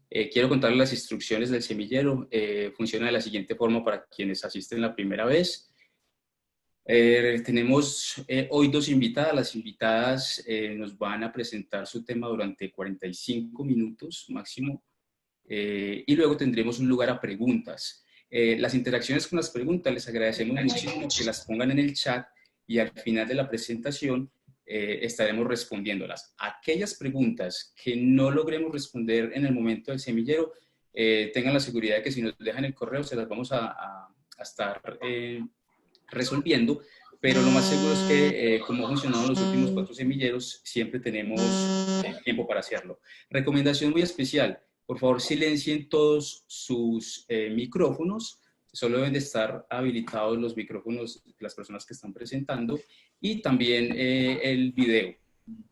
Quiero contarles las instrucciones del semillero. Funciona de la siguiente forma para quienes asisten la primera vez. Tenemos hoy dos invitadas. Las invitadas nos van a presentar su tema durante 45 minutos máximo, y luego tendremos un lugar a preguntas. Las interacciones con las preguntas les agradecemos muchísimo que las pongan en el chat y al final de la presentación estaremos respondiéndolas. Aquellas preguntas que no logremos responder en el momento del semillero, tengan la seguridad de que si nos dejan el correo se las vamos a estar resolviendo, pero lo más seguro es que, como ha funcionado en los últimos 4 semilleros, siempre tenemos tiempo para hacerlo. Recomendación muy especial: por favor, silencien todos sus micrófonos. Solo deben de estar habilitados los micrófonos de las personas que están presentando y también el video.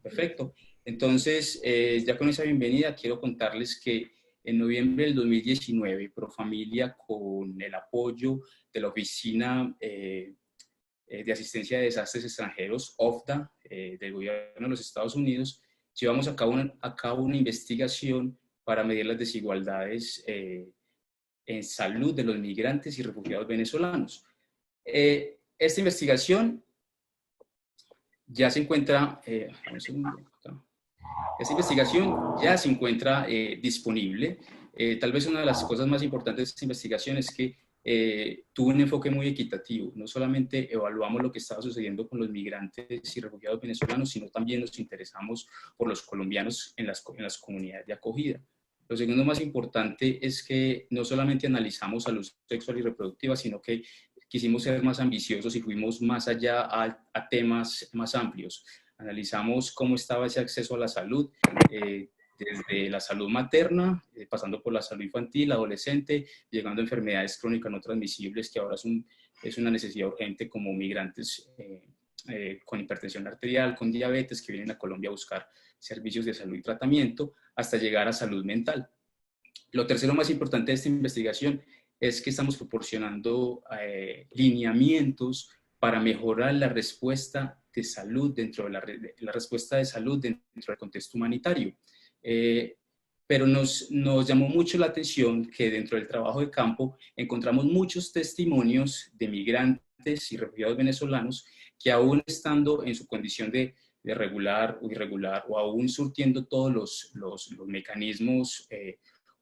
Perfecto. Entonces, ya con esa bienvenida, quiero contarles que en noviembre del 2019, Profamilia, con el apoyo de la Oficina de Asistencia de Desastres Extranjeros, OFDA, del Gobierno de los Estados Unidos, llevamos a cabo una investigación para medir las desigualdades en salud de los migrantes y refugiados venezolanos. Esta investigación ya se encuentra, esta investigación ya se encuentra disponible. Tal vez una de las cosas más importantes de esta investigación es que tuvo un enfoque muy equitativo. No solamente evaluamos lo que estaba sucediendo con los migrantes y refugiados venezolanos, sino también nos interesamos por los colombianos en las comunidades de acogida. Lo segundo más importante es que no solamente analizamos salud sexual y reproductiva, sino que quisimos ser más ambiciosos y fuimos más allá a temas más amplios. Analizamos cómo estaba ese acceso a la salud, desde la salud materna, pasando por la salud infantil, adolescente, llegando a enfermedades crónicas no transmisibles, que ahora es una necesidad urgente, como migrantes con hipertensión arterial, con diabetes, que vienen a Colombia a buscar servicios de salud y tratamiento, hasta llegar a salud mental. Lo tercero más importante de esta investigación es que estamos proporcionando lineamientos para mejorar la respuesta de salud dentro de la respuesta de salud dentro del contexto humanitario. Pero nos llamó mucho la atención que dentro del trabajo de campo encontramos muchos testimonios de migrantes y refugiados venezolanos que, aún estando en su condición de regular o irregular, o aún surtiendo todos los mecanismos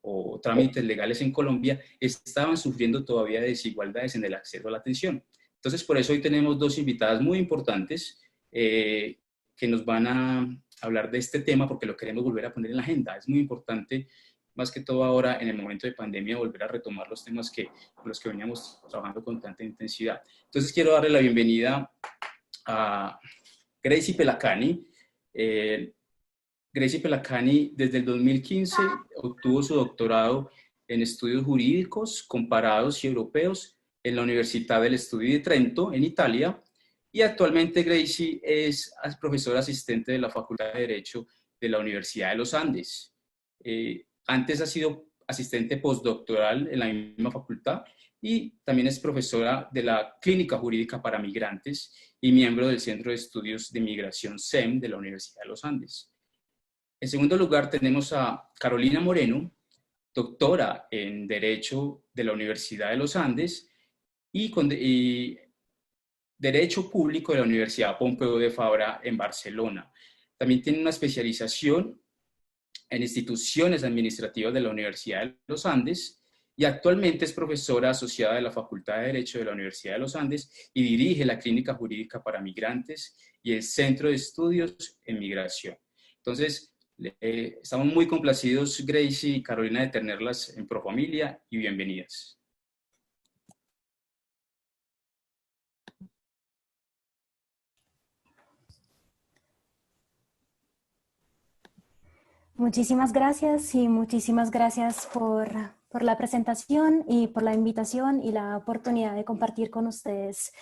o trámites legales en Colombia, estaban sufriendo todavía desigualdades en el acceso a la atención. Entonces, por eso hoy tenemos dos invitadas muy importantes que nos van a hablar de este tema, porque lo queremos volver a poner en la agenda. Es muy importante, más que todo ahora en el momento de pandemia, volver a retomar los temas con los que veníamos trabajando con tanta intensidad. Entonces, quiero darle la bienvenida a Gracie Pelacani. Gracie Pelacani, desde el 2015, obtuvo su doctorado en estudios jurídicos comparados y europeos en la Universidad del Studio di Trento, en Italia, y actualmente Gracie es profesora asistente de la Facultad de Derecho de la Universidad de los Andes. Antes ha sido asistente postdoctoral en la misma facultad y también es profesora de la Clínica Jurídica para Migrantes y miembro del Centro de Estudios de Migración CEM de la Universidad de los Andes. En segundo lugar, tenemos a Carolina Moreno, doctora en Derecho de la Universidad de los Andes y Derecho Público de la Universidad Pompeu de Fabra en Barcelona. También tiene una especialización en instituciones administrativas de la Universidad de los Andes y actualmente es profesora asociada de la Facultad de Derecho de la Universidad de los Andes y dirige la Clínica Jurídica para Migrantes y el Centro de Estudios en Migración. Entonces, estamos muy complacidos, Gracie y Carolina, de tenerlas en Profamilia, y bienvenidas. Muchísimas gracias y muchísimas gracias por la presentación y por la invitación y la oportunidad de compartir con ustedes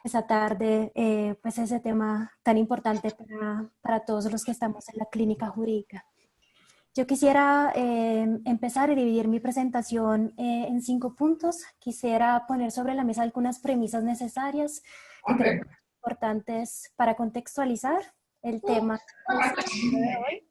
esta tarde pues ese tema tan importante para todos los que estamos en la clínica jurídica. Yo quisiera empezar y dividir mi presentación en 5 puntos. Quisiera poner sobre la mesa algunas premisas necesarias que creo que son importantes para contextualizar el tema de hoy.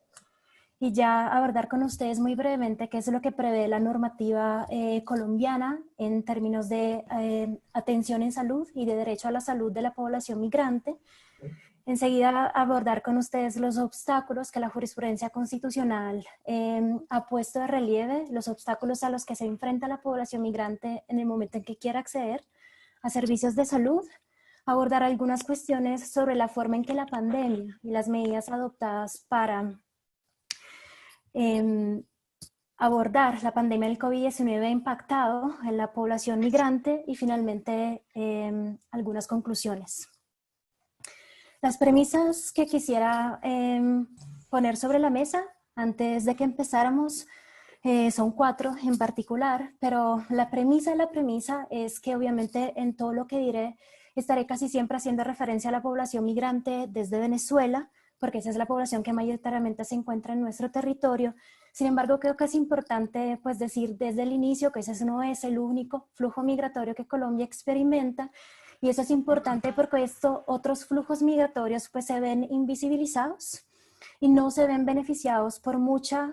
y ya abordar con ustedes muy brevemente qué es lo que prevé la normativa colombiana en términos de atención en salud y de derecho a la salud de la población migrante. Enseguida abordar con ustedes los obstáculos que la jurisprudencia constitucional ha puesto de relieve, los obstáculos a los que se enfrenta la población migrante en el momento en que quiera acceder a servicios de salud, abordar algunas cuestiones sobre la forma en que la pandemia y las medidas adoptadas para abordar la pandemia del COVID-19 ha impactado en la población migrante y finalmente algunas conclusiones. Las premisas que quisiera poner sobre la mesa antes de que empezáramos son 4 en particular, pero la premisa es que obviamente en todo lo que diré estaré casi siempre haciendo referencia a la población migrante desde Venezuela, porque esa es la población que mayoritariamente se encuentra en nuestro territorio. Sin embargo, creo que es importante pues, decir desde el inicio que ese no es el único flujo migratorio que Colombia experimenta, y eso es importante porque otros flujos migratorios pues, se ven invisibilizados y no se ven beneficiados por muchas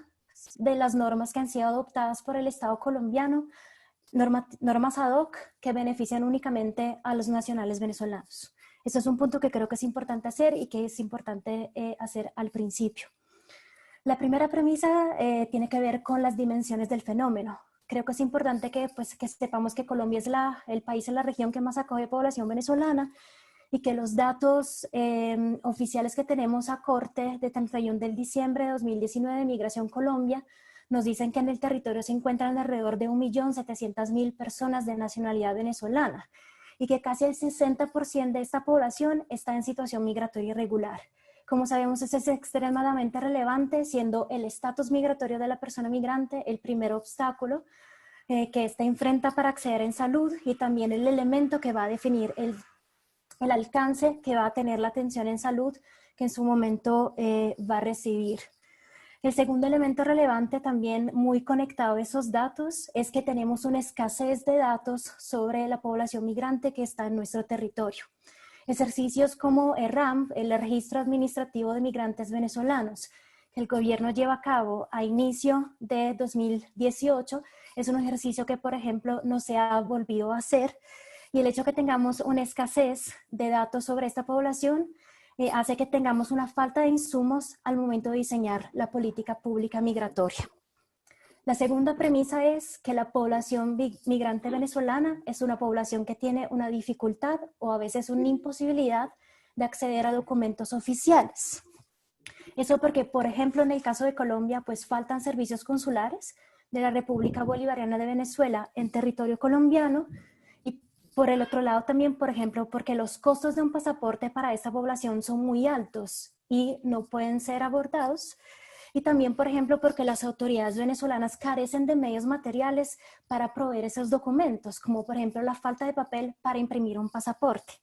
de las normas que han sido adoptadas por el Estado colombiano, normas ad hoc que benefician únicamente a los nacionales venezolanos. Eso es un punto que creo que es importante hacer y que es importante hacer al principio. La primera premisa tiene que ver con las dimensiones del fenómeno. Creo que es importante que sepamos que Colombia es el país en la región que más acoge población venezolana y que los datos oficiales que tenemos a corte de 31 de diciembre de 2019 de Migración Colombia nos dicen que en el territorio se encuentran alrededor de 1.700.000 personas de nacionalidad venezolana y que casi el 60% de esta población está en situación migratoria irregular. Como sabemos, eso es extremadamente relevante, siendo el estatus migratorio de la persona migrante el primer obstáculo que ésta enfrenta para acceder en salud y también el elemento que va a definir el alcance que va a tener la atención en salud que en su momento va a recibir. El segundo elemento relevante también muy conectado a esos datos es que tenemos una escasez de datos sobre la población migrante que está en nuestro territorio. Ejercicios como ERRAM, el Registro Administrativo de Migrantes Venezolanos, que el gobierno lleva a cabo a inicio de 2018, es un ejercicio que, por ejemplo, no se ha volvido a hacer, y el hecho de que tengamos una escasez de datos sobre esta población hace que tengamos una falta de insumos al momento de diseñar la política pública migratoria. La segunda premisa es que la población migrante venezolana es una población que tiene una dificultad o a veces una imposibilidad de acceder a documentos oficiales. Eso porque, por ejemplo, en el caso de Colombia, pues faltan servicios consulares de la República Bolivariana de Venezuela en territorio colombiano, y por el otro lado también, por ejemplo, porque los costos de un pasaporte para esta población son muy altos y no pueden ser abordados. Y también, por ejemplo, porque las autoridades venezolanas carecen de medios materiales para proveer esos documentos, como por ejemplo la falta de papel para imprimir un pasaporte.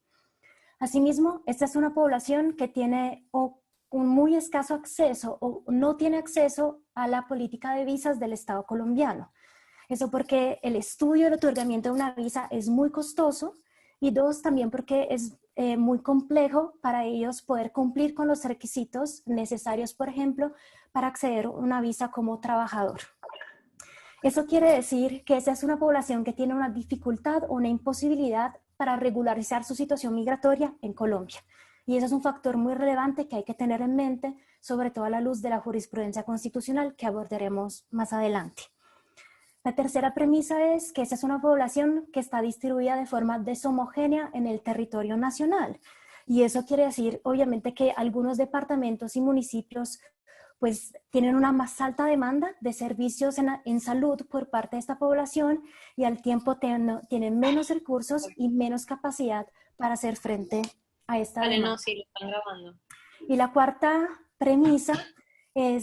Asimismo, esta es una población que tiene un muy escaso acceso o no tiene acceso a la política de visas del Estado colombiano. Eso porque el estudio del otorgamiento de una visa es muy costoso, y 2, también porque es muy complejo para ellos poder cumplir con los requisitos necesarios, por ejemplo, para acceder a una visa como trabajador. Eso quiere decir que esa es una población que tiene una dificultad o una imposibilidad para regularizar su situación migratoria en Colombia. Y eso es un factor muy relevante que hay que tener en mente, sobre todo a la luz de la jurisprudencia constitucional que abordaremos más adelante. La tercera premisa es que esa es una población que está distribuida de forma deshomogénea en el territorio nacional. Y eso quiere decir, obviamente, que algunos departamentos y municipios pues tienen una más alta demanda de servicios en salud por parte de esta población, y al tiempo tienen menos recursos y menos capacidad para hacer frente a esta demanda. No, sí, lo están grabando. Y la cuarta premisa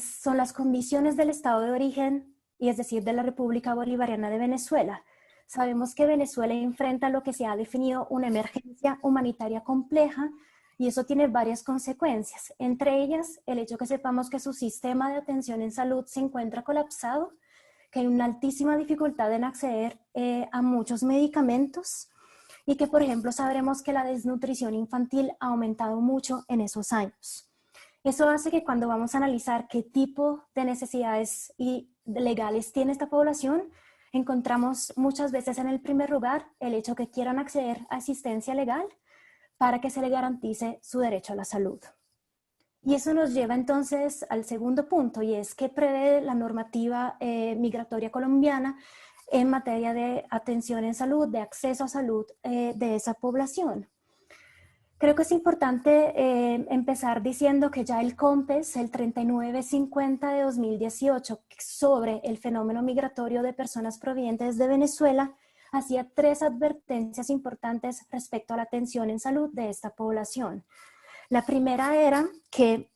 son las condiciones del estado de origen, y es decir, de la República Bolivariana de Venezuela. Sabemos que Venezuela enfrenta lo que se ha definido una emergencia humanitaria compleja, y eso tiene varias consecuencias, entre ellas el hecho que sepamos que su sistema de atención en salud se encuentra colapsado, que hay una altísima dificultad en acceder a muchos medicamentos, y que, por ejemplo, sabremos que la desnutrición infantil ha aumentado mucho en esos años. Eso hace que cuando vamos a analizar qué tipo de necesidades legales tiene esta población, encontramos muchas veces en el primer lugar el hecho que quieran acceder a asistencia legal para que se le garantice su derecho a la salud. Y eso nos lleva entonces al segundo punto, y es que prevé la normativa migratoria colombiana en materia de atención en salud, de acceso a salud de esa población. Creo que es importante empezar diciendo que ya el COMPES, el 3950 de 2018, sobre el fenómeno migratorio de personas provenientes de Venezuela, hacía 3 advertencias importantes respecto a la atención en salud de esta población. La primera era que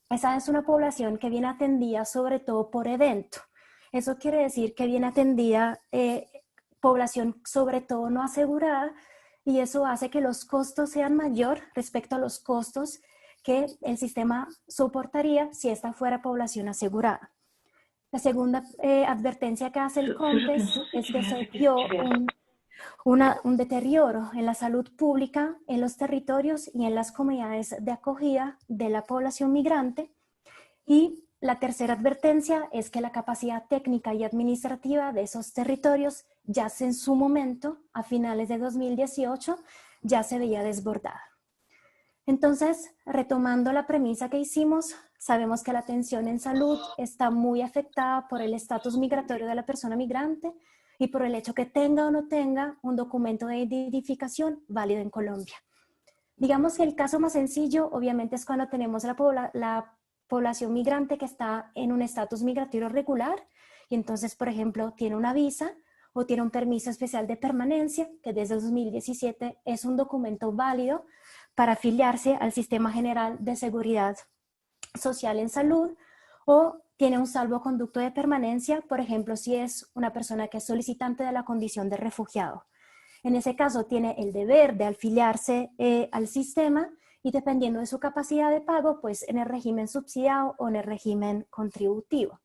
esa es una población que viene atendida sobre todo por evento. Eso quiere decir que viene atendida población sobre todo no asegurada, y eso hace que los costos sean mayor respecto a los costos que el sistema soportaría si esta fuera población asegurada. La segunda advertencia que hace el COMPES es que se vio un deterioro en la salud pública en los territorios y en las comunidades de acogida de la población migrante. Y la tercera advertencia es que la capacidad técnica y administrativa de esos territorios ya en su momento, a finales de 2018, ya se veía desbordada. Entonces, retomando la premisa que hicimos, sabemos que la atención en salud está muy afectada por el estatus migratorio de la persona migrante y por el hecho que tenga o no tenga un documento de identificación válido en Colombia. Digamos que el caso más sencillo, obviamente, es cuando tenemos la población migrante que está en un estatus migratorio regular y entonces, por ejemplo, tiene una visa o tiene un permiso especial de permanencia, que desde 2017 es un documento válido para afiliarse al Sistema General de Seguridad Social en Salud, o tiene un salvoconducto de permanencia, por ejemplo, si es una persona que es solicitante de la condición de refugiado. En ese caso tiene el deber de afiliarse al sistema y dependiendo de su capacidad de pago, pues en el régimen subsidiado o en el régimen contributivo.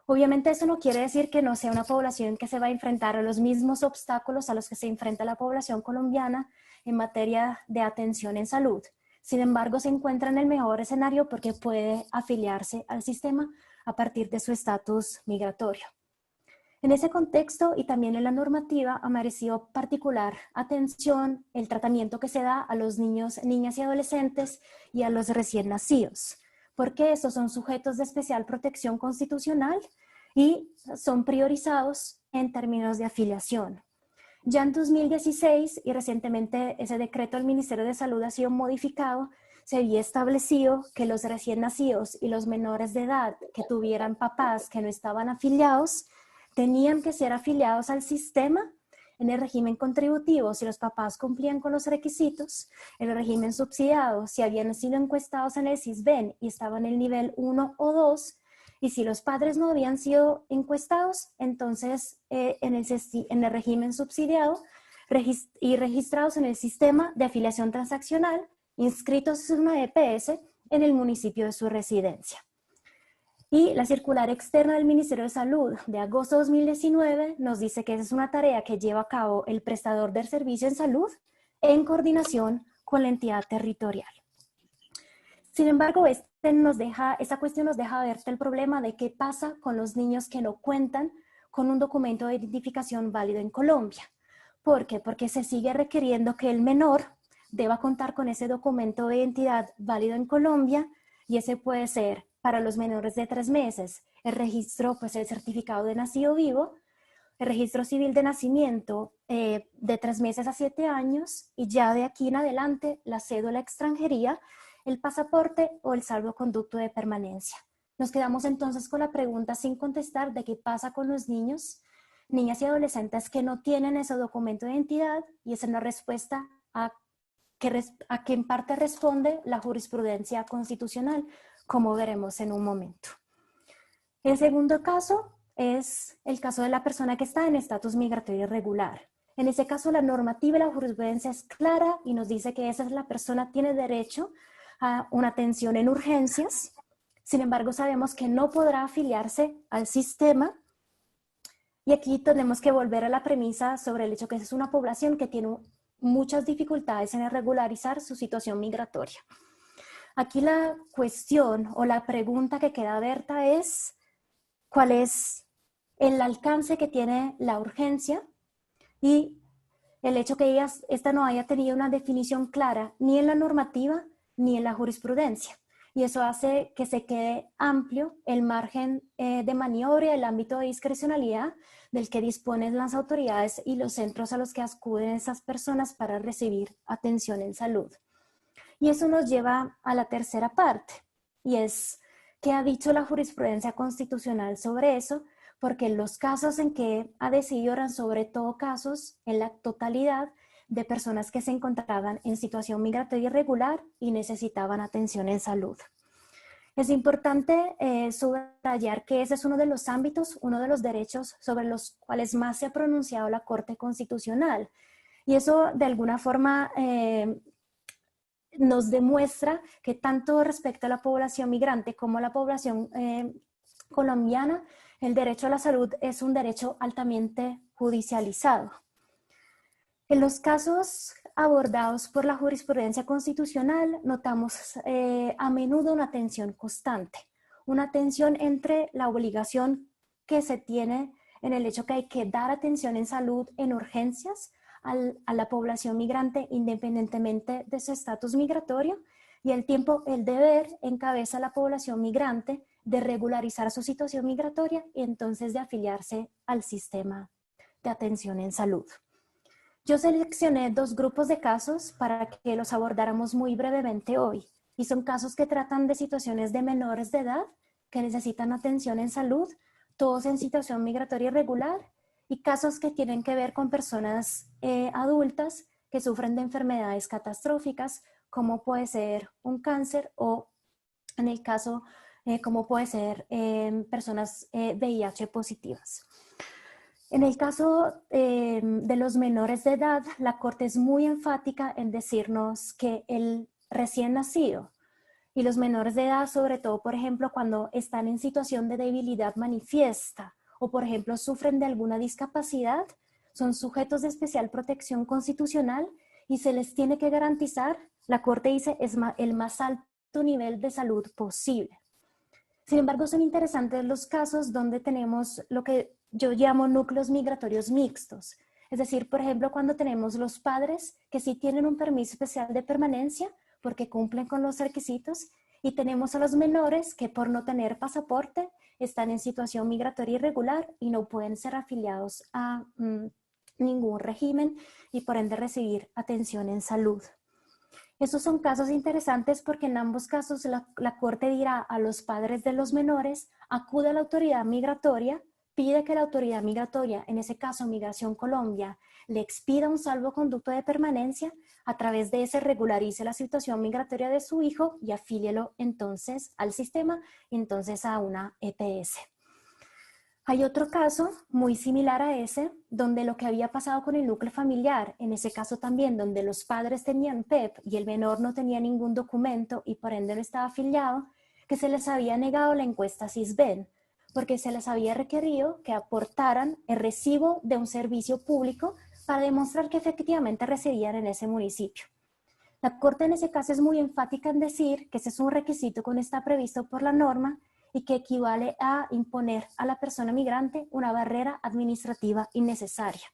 Obviamente eso no quiere decir que no sea una población que se va a enfrentar a los mismos obstáculos a los que se enfrenta la población colombiana en materia de atención en salud. Sin embargo, se encuentra en el mejor escenario porque puede afiliarse al sistema a partir de su estatus migratorio. En ese contexto y también en la normativa ha merecido particular atención el tratamiento que se da a los niños, niñas y adolescentes y a los recién nacidos, porque estos son sujetos de especial protección constitucional y son priorizados en términos de afiliación. Ya en 2016 y recientemente ese decreto del Ministerio de Salud ha sido modificado, se había establecido que los recién nacidos y los menores de edad que tuvieran papás que no estaban afiliados tenían que ser afiliados al sistema en el régimen contributivo si los papás cumplían con los requisitos, en el régimen subsidiado si habían sido encuestados en el SISBEN y estaban en el nivel 1 o 2, y si los padres no habían sido encuestados, entonces en el régimen subsidiado y registrados en el sistema de afiliación transaccional, inscritos en una EPS en el municipio de su residencia. Y la circular externa del Ministerio de Salud de agosto de 2019 nos dice que esa es una tarea que lleva a cabo el prestador del servicio en salud en coordinación con la entidad territorial. Sin embargo, esta cuestión nos deja ver el problema de qué pasa con los niños que no cuentan con un documento de identificación válido en Colombia. ¿Por qué? Porque se sigue requiriendo que el menor deba contar con ese documento de identidad válido en Colombia, y ese puede ser para los menores de 3 meses, el registro, pues el certificado de nacido vivo, el registro civil de nacimiento de 3 meses a 7 años, y ya de aquí en adelante la cédula extranjería, el pasaporte o el salvoconducto de permanencia. Nos quedamos entonces con la pregunta sin contestar de qué pasa con los niños, niñas y adolescentes que no tienen ese documento de identidad, y esa es una respuesta a que en parte responde la jurisprudencia constitucional, como veremos en un momento. El segundo caso es el caso de la persona que está en estatus migratorio irregular. En ese caso, la normativa y la jurisprudencia es clara y nos dice que esa es la persona tiene derecho a una atención en urgencias. Sin embargo, sabemos que no podrá afiliarse al sistema. Y aquí tenemos que volver a la premisa sobre el hecho que es una población que tiene muchas dificultades en regularizar su situación migratoria. Aquí la cuestión o la pregunta que queda abierta es cuál es el alcance que tiene la urgencia y el hecho que esta no haya tenido una definición clara ni en la normativa ni en la jurisprudencia. Y eso hace que se quede amplio el margen de maniobra, el ámbito de discrecionalidad del que disponen las autoridades y los centros a los que acuden esas personas para recibir atención en salud. Y eso nos lleva a la tercera parte, y es qué ha dicho la jurisprudencia constitucional sobre eso, porque los casos en que ha decidido eran sobre todo casos en la totalidad de personas que se encontraban en situación migratoria irregular y necesitaban atención en salud. Es importante subrayar que ese es uno de los ámbitos, uno de los derechos sobre los cuales más se ha pronunciado la Corte Constitucional. Y eso de alguna forma nos demuestra que tanto respecto a la población migrante como a la población colombiana, el derecho a la salud es un derecho altamente judicializado. En los casos abordados por la jurisprudencia constitucional, notamos a menudo una tensión constante, una tensión entre la obligación que se tiene en el hecho que hay que dar atención en salud en urgencias a la población migrante independientemente de su estatus migratorio y el deber encabeza a la población migrante de regularizar su situación migratoria y entonces de afiliarse al sistema de atención en salud. Yo seleccioné dos grupos de casos para que los abordáramos muy brevemente hoy y son casos que tratan de situaciones de menores de edad que necesitan atención en salud, todos en situación migratoria irregular, y casos que tienen que ver con personas adultas que sufren de enfermedades catastróficas, como puede ser un cáncer o, en el caso, como puede ser personas VIH positivas. En el caso de los menores de edad, la Corte es muy enfática en decirnos que el recién nacido y los menores de edad, sobre todo, por ejemplo, cuando están en situación de debilidad manifiesta o, por ejemplo, sufren de alguna discapacidad, son sujetos de especial protección constitucional y se les tiene que garantizar, la Corte dice, el más alto nivel de salud posible. Sin embargo, son interesantes los casos donde tenemos lo que yo llamo núcleos migratorios mixtos. Es decir, por ejemplo, cuando tenemos los padres que sí tienen un permiso especial de permanencia porque cumplen con los requisitos, y tenemos a los menores que por no tener pasaporte están en situación migratoria irregular y no pueden ser afiliados a ningún régimen y por ende recibir atención en salud. Estos son casos interesantes porque en ambos casos la Corte dirá a los padres de los menores, acude a la autoridad migratoria, pide que la autoridad migratoria, en ese caso Migración Colombia, le expida un salvoconducto de permanencia, a través de ese regularice la situación migratoria de su hijo y afílielo entonces al sistema, entonces a una EPS. Hay otro caso muy similar a ese, donde lo que había pasado con el núcleo familiar, en ese caso también donde los padres tenían PEP y el menor no tenía ningún documento y por ende no estaba afiliado, que se les había negado la encuesta SISBEN, porque se les había requerido que aportaran el recibo de un servicio público para demostrar que efectivamente residían en ese municipio. La Corte en ese caso es muy enfática en decir que ese es un requisito que no está previsto por la norma y que equivale a imponer a la persona migrante una barrera administrativa innecesaria.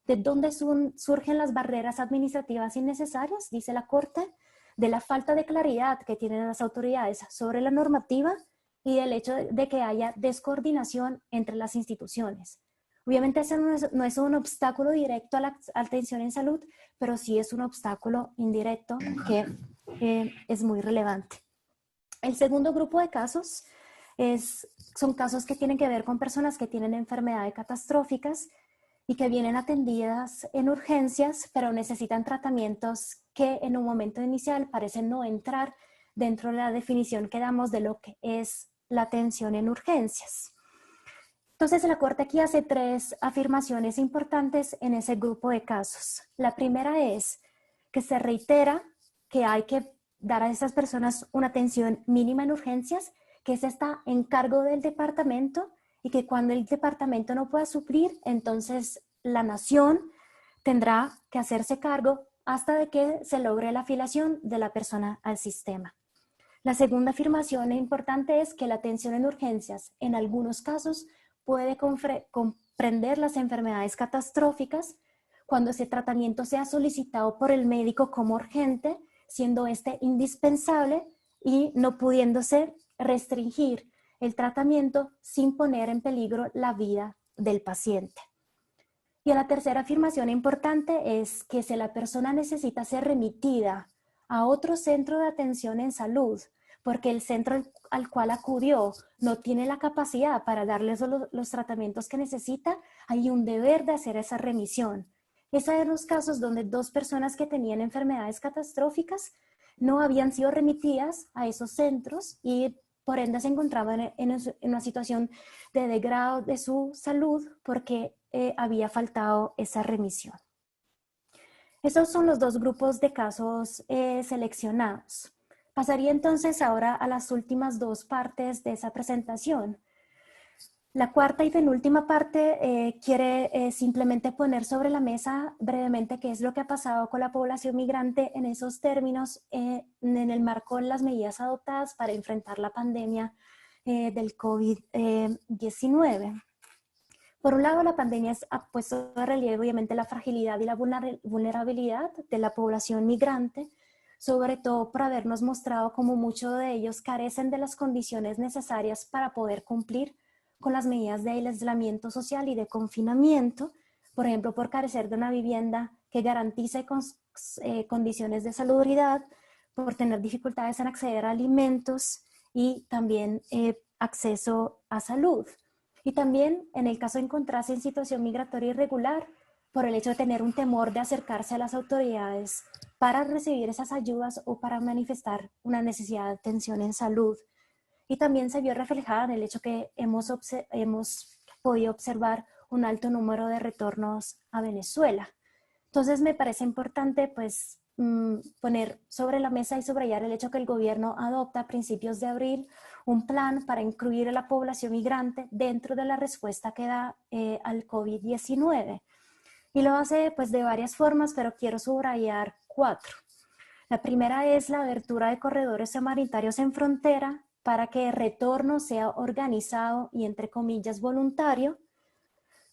¿De dónde surgen las barreras administrativas innecesarias? Dice la Corte, de la falta de claridad que tienen las autoridades sobre la normativa y del hecho de que haya descoordinación entre las instituciones. Obviamente eso no es un obstáculo directo a la atención en salud, pero sí es un obstáculo indirecto que es muy relevante. El segundo grupo de casos son casos que tienen que ver con personas que tienen enfermedades catastróficas y que vienen atendidas en urgencias, pero necesitan tratamientos que en un momento inicial parecen no entrar dentro de la definición que damos de lo que es la atención en urgencias. Entonces, la Corte aquí hace tres afirmaciones importantes en ese grupo de casos. La primera es que se reitera que hay que dar a esas personas una atención mínima en urgencias, que esa está en cargo del departamento y que cuando el departamento no pueda suplir, entonces la nación tendrá que hacerse cargo hasta de que se logre la afiliación de la persona al sistema. La segunda afirmación importante es que la atención en urgencias, en algunos casos, puede comprender las enfermedades catastróficas cuando ese tratamiento sea solicitado por el médico como urgente, siendo este indispensable y no pudiéndose restringir el tratamiento sin poner en peligro la vida del paciente. Y la tercera afirmación importante es que si la persona necesita ser remitida a otro centro de atención en salud, porque el centro al cual acudió no tiene la capacidad para darles los tratamientos que necesita, hay un deber de hacer esa remisión. Esos eran los casos donde 2 personas que tenían enfermedades catastróficas no habían sido remitidas a esos centros y por ende se encontraban en una situación de degrado de su salud porque había faltado esa remisión. Estos son los 2 grupos de casos seleccionados. Pasaría entonces ahora a las últimas 2 partes de esa presentación. La cuarta y penúltima parte quiere simplemente poner sobre la mesa brevemente qué es lo que ha pasado con la población migrante en esos términos en el marco de las medidas adoptadas para enfrentar la pandemia del COVID-19. Por un lado, la pandemia ha puesto de relieve obviamente la fragilidad y la vulnerabilidad de la población migrante, sobre todo por habernos mostrado cómo muchos de ellos carecen de las condiciones necesarias para poder cumplir con las medidas de aislamiento social y de confinamiento, por ejemplo, por carecer de una vivienda que garantice condiciones de salubridad, por tener dificultades en acceder a alimentos y también acceso a salud. Y también en el caso de encontrarse en situación migratoria irregular, por el hecho de tener un temor de acercarse a las autoridades para recibir esas ayudas o para manifestar una necesidad de atención en salud. Y también se vio reflejada en el hecho que hemos podido observar un alto número de retornos a Venezuela. Entonces me parece importante pues poner sobre la mesa y subrayar el hecho que el gobierno adopta a principios de abril un plan para incluir a la población migrante dentro de la respuesta que da al COVID-19. Y lo hace pues de varias formas, pero quiero subrayar 4. La primera es la abertura de corredores humanitarios en frontera para que el retorno sea organizado y, entre comillas, voluntario.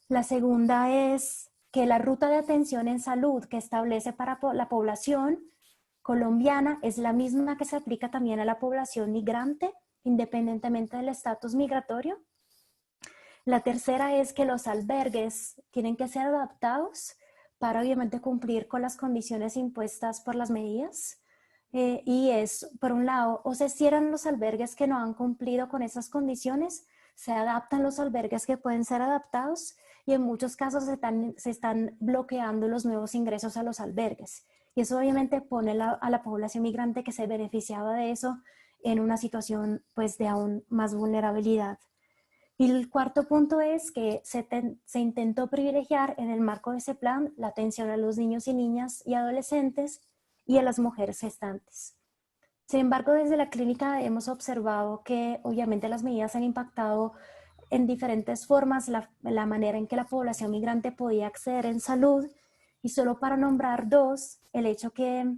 La segunda es que la ruta de atención en salud que establece para la población colombiana es la misma que se aplica también a la población migrante, independientemente del estatus migratorio. La tercera es que los albergues tienen que ser adaptados para obviamente cumplir con las condiciones impuestas por las medidas. Y es, por un lado, o se cierran los albergues que no han cumplido con esas condiciones, se adaptan los albergues que pueden ser adaptados y en muchos casos se están bloqueando los nuevos ingresos a los albergues. Y eso obviamente pone a la población migrante que se beneficiaba de eso en una situación pues de aún más vulnerabilidad. Y el cuarto punto es que se intentó privilegiar en el marco de ese plan la atención a los niños y niñas y adolescentes y a las mujeres gestantes. Sin embargo, desde la clínica hemos observado que obviamente las medidas han impactado en diferentes formas la manera en que la población migrante podía acceder en salud, y solo para nombrar 2, el hecho que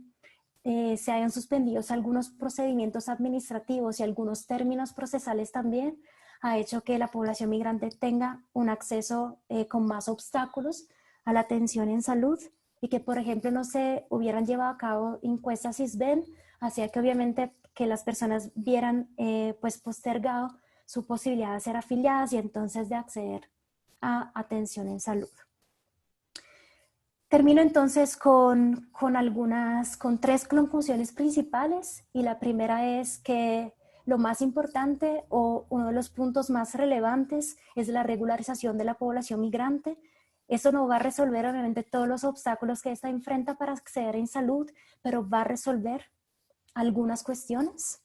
se hayan suspendido algunos procedimientos administrativos y algunos términos procesales también ha hecho que la población migrante tenga un acceso con más obstáculos a la atención en salud, y que, por ejemplo, no se hubieran llevado a cabo encuestas SISBEN, hacía que obviamente que las personas vieran pues postergado su posibilidad de ser afiliadas y entonces de acceder a atención en salud. Termino entonces con 3 conclusiones principales, y la primera es que lo más importante o uno de los puntos más relevantes es la regularización de la población migrante. Eso no va a resolver obviamente todos los obstáculos que esta enfrenta para acceder en salud, pero va a resolver algunas cuestiones.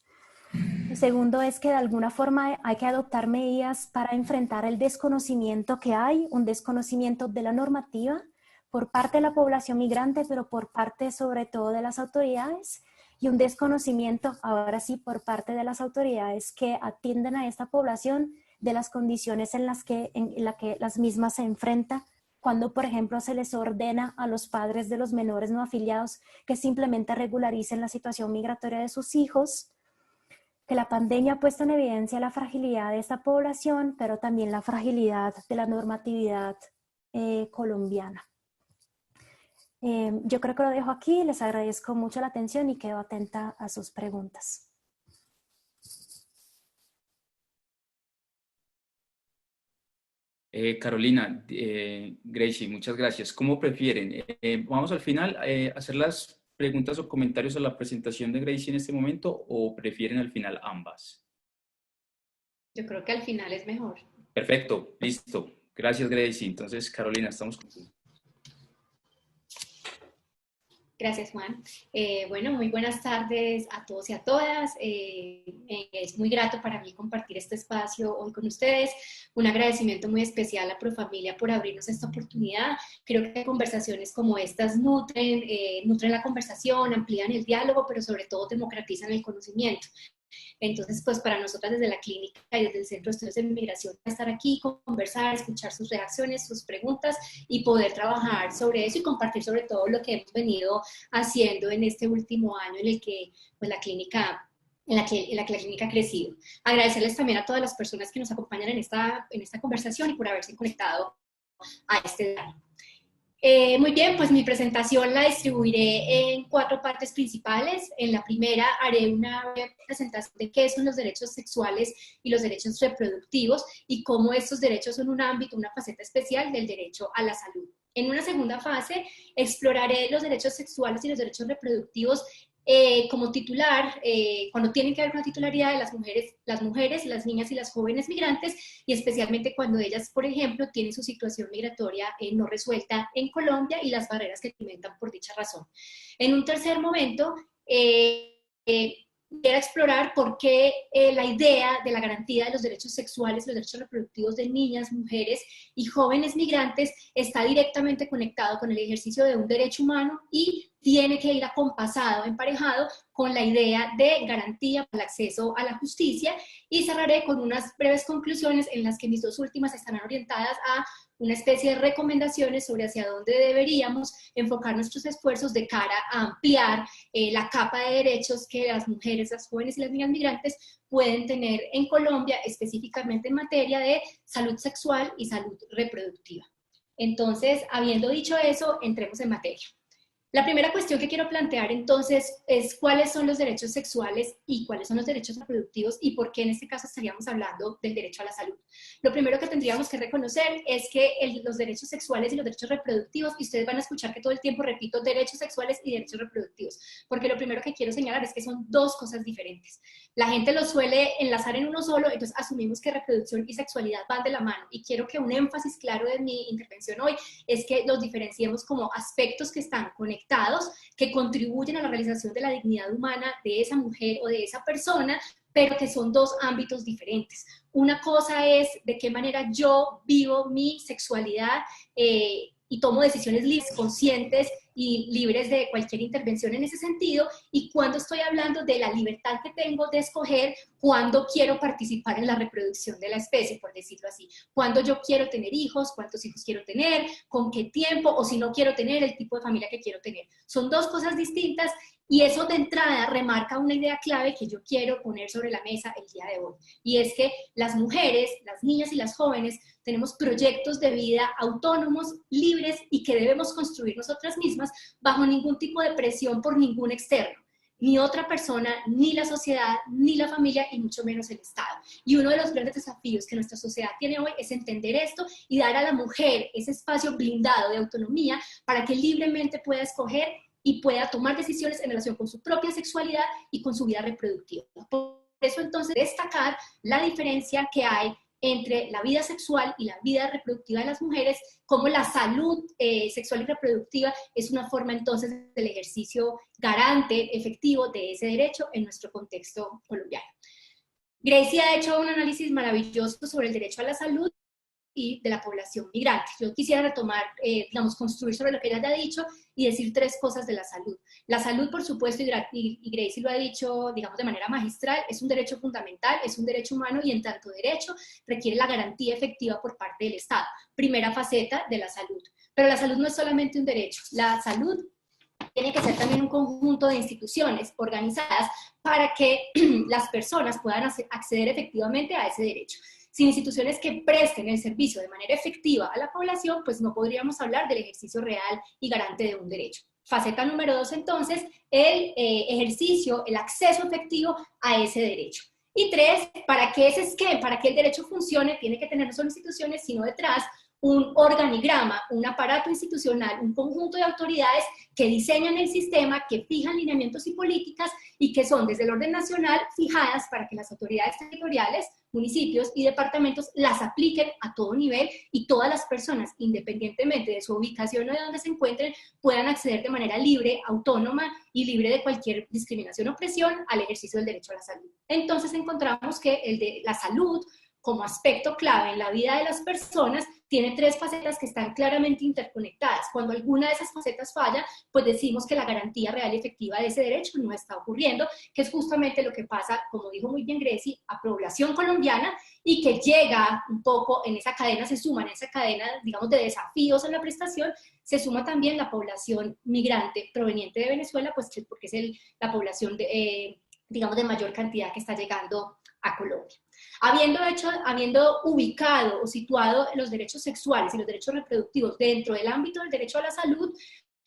El segundo es que de alguna forma hay que adoptar medidas para enfrentar el desconocimiento que hay, un desconocimiento de la normativa por parte de la población migrante, pero por parte sobre todo de las autoridades, y un desconocimiento, ahora sí, por parte de las autoridades que atienden a esta población de las condiciones en las que las mismas se enfrentan cuando, por ejemplo, se les ordena a los padres de los menores no afiliados que simplemente regularicen la situación migratoria de sus hijos. que la pandemia ha puesto en evidencia la fragilidad de esta población, pero también la fragilidad de la normatividad colombiana. Yo creo que lo dejo aquí, les agradezco mucho la atención y quedo atenta a sus preguntas. Carolina, Gracie, muchas gracias. ¿Cómo prefieren? Vamos al final a hacer las preguntas o comentarios a la presentación de Gracie en este momento, o prefieren al final ambas. Yo creo que al final es mejor. Perfecto, listo. Gracias, Gracie. Entonces, Carolina, estamos contigo. Gracias, Juan. Bueno, muy buenas tardes a todos y a todas. Es muy grato para mí compartir este espacio hoy con ustedes. Un agradecimiento muy especial a Profamilia por abrirnos esta oportunidad. Creo que conversaciones como estas nutren la conversación, amplían el diálogo, pero sobre todo democratizan el conocimiento. Entonces, pues para nosotras desde la clínica y desde el Centro de Estudios de Migración, estar aquí, conversar, escuchar sus reacciones, sus preguntas y poder trabajar sobre eso y compartir sobre todo lo que hemos venido haciendo en este último año en el que pues, la clínica la clínica ha crecido. Agradecerles también a todas las personas que nos acompañan en esta conversación y por haberse conectado a este día. Muy bien, pues mi presentación la distribuiré en 4 partes principales. En la primera haré una breve presentación de qué son los derechos sexuales y los derechos reproductivos y cómo estos derechos son un ámbito, una faceta especial del derecho a la salud. En una segunda fase exploraré los derechos sexuales y los derechos reproductivos como titular, cuando tienen que ver con la titularidad de las mujeres, las niñas y las jóvenes migrantes, y especialmente cuando ellas, por ejemplo, tienen su situación migratoria no resuelta en Colombia y las barreras que experimentan por dicha razón. En un tercer momento, quiero explorar por qué la idea de la garantía de los derechos sexuales y los derechos reproductivos de niñas, mujeres y jóvenes migrantes está directamente conectado con el ejercicio de un derecho humano y tiene que ir acompasado, emparejado con la idea de garantía para el acceso a la justicia, y cerraré con unas breves conclusiones en las que mis 2 últimas estarán orientadas a una especie de recomendaciones sobre hacia dónde deberíamos enfocar nuestros esfuerzos de cara a ampliar la capa de derechos que las mujeres, las jóvenes y las niñas migrantes pueden tener en Colombia, específicamente en materia de salud sexual y salud reproductiva. Entonces, habiendo dicho eso, entremos en materia. La primera cuestión que quiero plantear entonces es cuáles son los derechos sexuales y cuáles son los derechos reproductivos y por qué en este caso estaríamos hablando del derecho a la salud. Lo primero que tendríamos que reconocer es que los derechos sexuales y los derechos reproductivos, y ustedes van a escuchar que todo el tiempo repito derechos sexuales y derechos reproductivos, porque lo primero que quiero señalar es que son 2 cosas diferentes. La gente los suele enlazar en uno solo, entonces asumimos que reproducción y sexualidad van de la mano, y quiero que un énfasis claro de mi intervención hoy es que los diferenciemos como aspectos que están conectados, que contribuyen a la realización de la dignidad humana de esa mujer o de esa persona, pero que son 2 ámbitos diferentes. Una cosa es de qué manera yo vivo mi sexualidad y tomo decisiones libres, conscientes y libres de cualquier intervención en ese sentido, y cuando estoy hablando de la libertad que tengo de escoger cuándo quiero participar en la reproducción de la especie, por decirlo así, cuándo yo quiero tener hijos, cuántos hijos quiero tener, con qué tiempo, o si no quiero tener, el tipo de familia que quiero tener. Son 2 cosas distintas, y eso de entrada remarca una idea clave que yo quiero poner sobre la mesa el día de hoy, y es que las mujeres, las niñas y las jóvenes tenemos proyectos de vida autónomos, libres y que debemos construir nosotras mismas bajo ningún tipo de presión por ningún externo, ni otra persona, ni la sociedad, ni la familia, y mucho menos el Estado. Y uno de los grandes desafíos que nuestra sociedad tiene hoy es entender esto y dar a la mujer ese espacio blindado de autonomía para que libremente pueda escoger y pueda tomar decisiones en relación con su propia sexualidad y con su vida reproductiva. Por eso entonces destacar la diferencia que hay entre la vida sexual y la vida reproductiva de las mujeres, como la salud sexual y reproductiva es una forma entonces del ejercicio garante, efectivo de ese derecho en nuestro contexto colombiano. Gracie ha hecho un análisis maravilloso sobre el derecho a la salud y de la población migrante. Yo quisiera retomar, digamos, construir sobre lo que ella ya ha dicho y decir 3 cosas de la salud. La salud, por supuesto, y Gracie lo ha dicho, digamos, de manera magistral, es un derecho fundamental, es un derecho humano y en tanto derecho requiere la garantía efectiva por parte del Estado. Primera faceta de la salud. Pero la salud no es solamente un derecho. La salud tiene que ser también un conjunto de instituciones organizadas para que las personas puedan acceder efectivamente a ese derecho. Sin instituciones que presten el servicio de manera efectiva a la población, pues no podríamos hablar del ejercicio real y garante de un derecho. Faceta número 2, entonces, el ejercicio, el acceso efectivo a ese derecho. Y 3, para que ese esquema, para que el derecho funcione, tiene que tener no solo instituciones, sino detrás un organigrama, un aparato institucional, un conjunto de autoridades que diseñan el sistema, que fijan lineamientos y políticas y que son desde el orden nacional fijadas para que las autoridades territoriales, municipios y departamentos las apliquen a todo nivel y todas las personas, independientemente de su ubicación o de donde se encuentren, puedan acceder de manera libre, autónoma y libre de cualquier discriminación o opresión al ejercicio del derecho a la salud. Entonces encontramos que el de la salud, como aspecto clave en la vida de las personas, tiene 3 facetas que están claramente interconectadas. Cuando alguna de esas facetas falla, pues decimos que la garantía real y efectiva de ese derecho no está ocurriendo, que es justamente lo que pasa, como dijo muy bien Grecy, a población colombiana y que llega un poco en esa cadena, se suma en esa cadena, digamos, de desafíos en la prestación, se suma también la población migrante proveniente de Venezuela, pues porque es la población, digamos, de mayor cantidad que está llegando a Colombia. Habiendo ubicado o situado los derechos sexuales y los derechos reproductivos dentro del ámbito del derecho a la salud,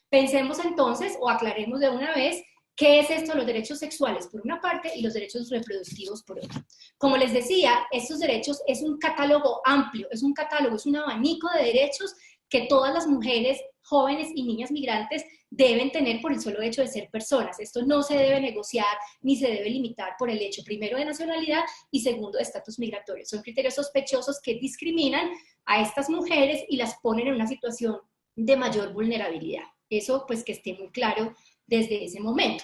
pensemos entonces, o aclaremos de una vez, ¿qué es esto? Los derechos sexuales por una parte y los derechos reproductivos por otra. Como les decía, estos derechos es un catálogo amplio, es un catálogo, es un abanico de derechos que todas las mujeres, jóvenes y niñas migrantes deben tener por el solo hecho de ser personas. Esto no se debe negociar ni se debe limitar por el hecho, primero, de nacionalidad y segundo, de estatus migratorio. Son criterios sospechosos que discriminan a estas mujeres y las ponen en una situación de mayor vulnerabilidad. Eso, pues, que esté muy claro desde ese momento.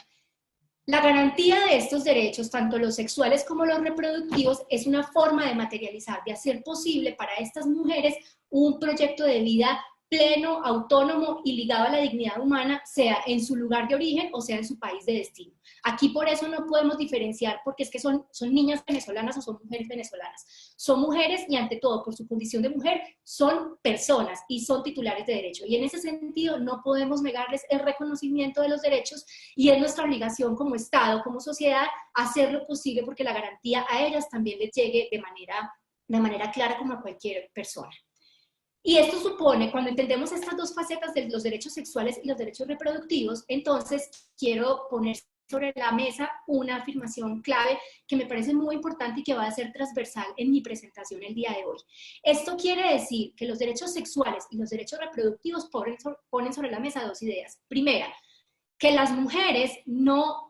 La garantía de estos derechos, tanto los sexuales como los reproductivos, es una forma de materializar, de hacer posible para estas mujeres un proyecto de vida pleno, autónomo y ligado a la dignidad humana, sea en su lugar de origen o sea en su país de destino. Aquí por eso no podemos diferenciar, porque es que son niñas venezolanas o son mujeres venezolanas. Son mujeres y ante todo, por su condición de mujer, son personas y son titulares de derecho. Y en ese sentido no podemos negarles el reconocimiento de los derechos y es nuestra obligación como Estado, como sociedad, hacer lo posible porque la garantía a ellas también les llegue de manera clara como a cualquier persona. Y esto supone, cuando entendemos estas 2 facetas de los derechos sexuales y los derechos reproductivos, entonces quiero poner sobre la mesa una afirmación clave que me parece muy importante y que va a ser transversal en mi presentación el día de hoy. Esto quiere decir que los derechos sexuales y los derechos reproductivos ponen sobre la mesa 2 ideas. Primera, que las mujeres no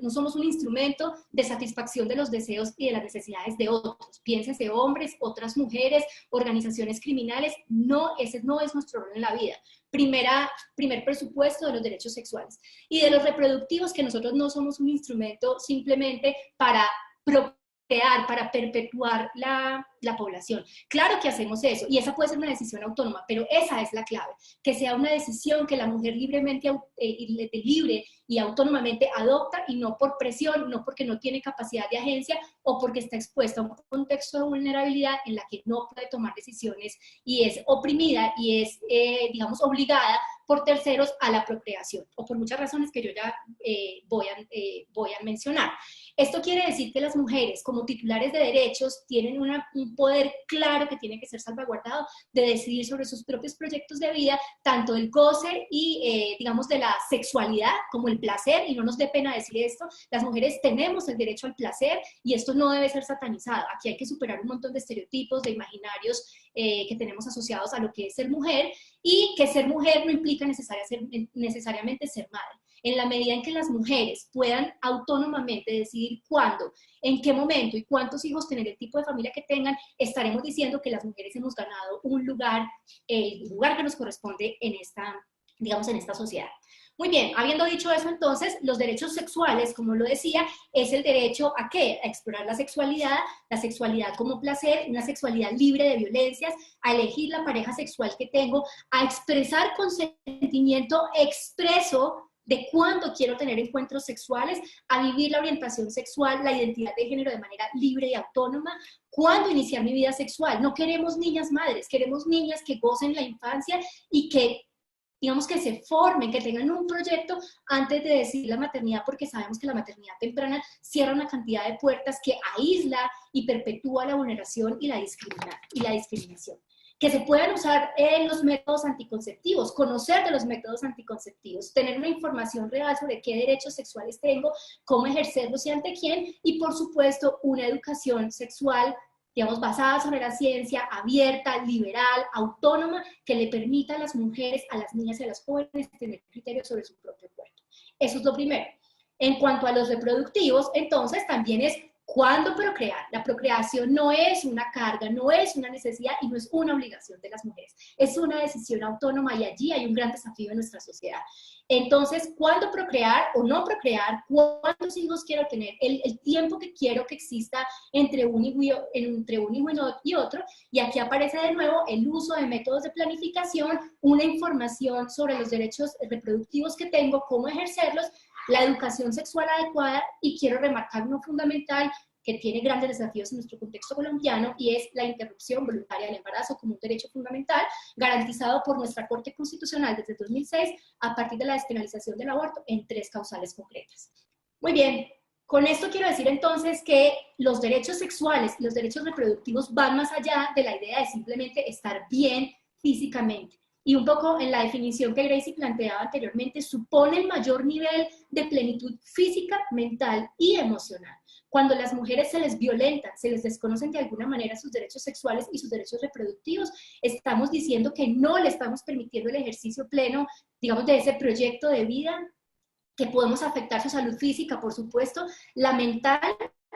somos un instrumento de satisfacción de los deseos y de las necesidades de otros. Piénsense hombres, otras mujeres, organizaciones criminales, ese no es nuestro rol en la vida. Primer presupuesto de los derechos sexuales. Y de los reproductivos, que nosotros no somos un instrumento simplemente para para perpetuar la población. Claro que hacemos eso, y esa puede ser una decisión autónoma, pero esa es la clave, que sea una decisión que la mujer libre y autónomamente adopta, y no por presión, no porque no tiene capacidad de agencia, o porque está expuesta a un contexto de vulnerabilidad en la que no puede tomar decisiones, y es oprimida, y es, obligada por terceros a la procreación, o por muchas razones que yo ya voy a mencionar. Esto quiere decir que las mujeres, como titulares de derechos, tienen un poder claro que tiene que ser salvaguardado de decidir sobre sus propios proyectos de vida, tanto del goce y, de la sexualidad como el placer, y no nos dé pena decir esto, las mujeres tenemos el derecho al placer y esto no debe ser satanizado. Aquí hay que superar un montón de estereotipos, de imaginarios que tenemos asociados a lo que es ser mujer, y que ser mujer no implica necesariamente ser madre. En la medida en que las mujeres puedan autónomamente decidir cuándo, en qué momento y cuántos hijos tener, el tipo de familia que tengan, estaremos diciendo que las mujeres hemos ganado un lugar, el lugar que nos corresponde en esta sociedad. Muy bien, habiendo dicho eso, entonces, los derechos sexuales, como lo decía, es el derecho ¿a qué? A explorar la sexualidad como placer, una sexualidad libre de violencias, a elegir la pareja sexual que tengo, a expresar consentimiento expreso de cuándo quiero tener encuentros sexuales, a vivir la orientación sexual, la identidad de género de manera libre y autónoma, cuándo iniciar mi vida sexual. No queremos niñas madres, queremos niñas que gocen la infancia y que digamos que se formen, que tengan un proyecto antes de decidir la maternidad, porque sabemos que la maternidad temprana cierra una cantidad de puertas que aísla y perpetúa la vulneración y la discriminación. Que se puedan usar los métodos anticonceptivos, conocer de los métodos anticonceptivos, tener una información real sobre qué derechos sexuales tengo, cómo ejercerlos y ante quién, y por supuesto una educación sexual, digamos, basada sobre la ciencia, abierta, liberal, autónoma, que le permita a las mujeres, a las niñas y a las jóvenes tener criterio sobre su propio cuerpo. Eso es lo primero. En cuanto a los reproductivos, entonces también es ¿cuándo procrear? La procreación no es una carga, no es una necesidad y no es una obligación de las mujeres. Es una decisión autónoma y allí hay un gran desafío en nuestra sociedad. Entonces, ¿cuándo procrear o no procrear? ¿Cuántos hijos quiero tener? El tiempo que quiero que exista entre un hijo y otro. Y aquí aparece de nuevo el uso de métodos de planificación, una información sobre los derechos reproductivos que tengo, cómo ejercerlos, la educación sexual adecuada, y quiero remarcar uno fundamental que tiene grandes desafíos en nuestro contexto colombiano, y es la interrupción voluntaria del embarazo como un derecho fundamental garantizado por nuestra Corte Constitucional desde 2006 a partir de la despenalización del aborto en 3 causales concretas. Muy bien, con esto quiero decir entonces que los derechos sexuales y los derechos reproductivos van más allá de la idea de simplemente estar bien físicamente. Y un poco en la definición que Gracie planteaba anteriormente, supone el mayor nivel de plenitud física, mental y emocional. Cuando las mujeres se les violenta, se les desconocen de alguna manera sus derechos sexuales y sus derechos reproductivos, estamos diciendo que no le estamos permitiendo el ejercicio pleno, digamos, de ese proyecto de vida, que podemos afectar su salud física, por supuesto, la mental,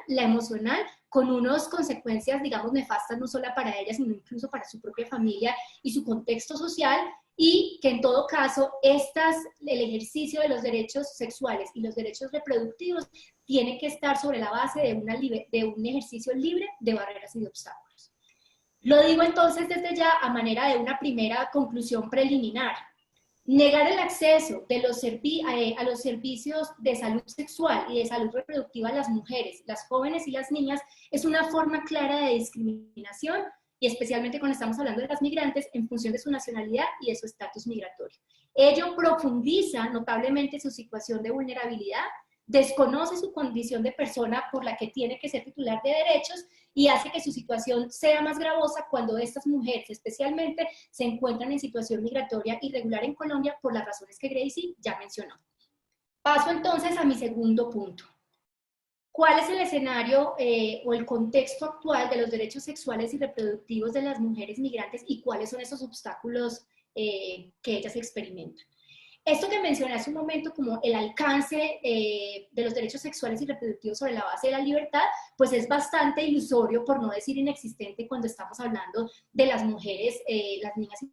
la emocional, con unas consecuencias, digamos, nefastas no solo para ella, sino incluso para su propia familia y su contexto social, y que en todo caso el ejercicio de los derechos sexuales y los derechos reproductivos tiene que estar sobre la base de un ejercicio libre de barreras y de obstáculos. Lo digo entonces desde ya a manera de una primera conclusión preliminar. Negar el acceso a los servicios de salud sexual y de salud reproductiva a las mujeres, las jóvenes y las niñas es una forma clara de discriminación, y especialmente cuando estamos hablando de las migrantes en función de su nacionalidad y de su estatus migratorio. Ello profundiza notablemente su situación de vulnerabilidad, desconoce su condición de persona por la que tiene que ser titular de derechos y hace que su situación sea más gravosa cuando estas mujeres especialmente se encuentran en situación migratoria irregular en Colombia por las razones que Gracie ya mencionó. Paso entonces a mi segundo punto. ¿Cuál es el escenario o el contexto actual de los derechos sexuales y reproductivos de las mujeres migrantes y cuáles son esos obstáculos que ellas experimentan? Esto que mencioné hace un momento como el alcance de los derechos sexuales y reproductivos sobre la base de la libertad, pues es bastante ilusorio, por no decir inexistente, cuando estamos hablando de las mujeres, las niñas y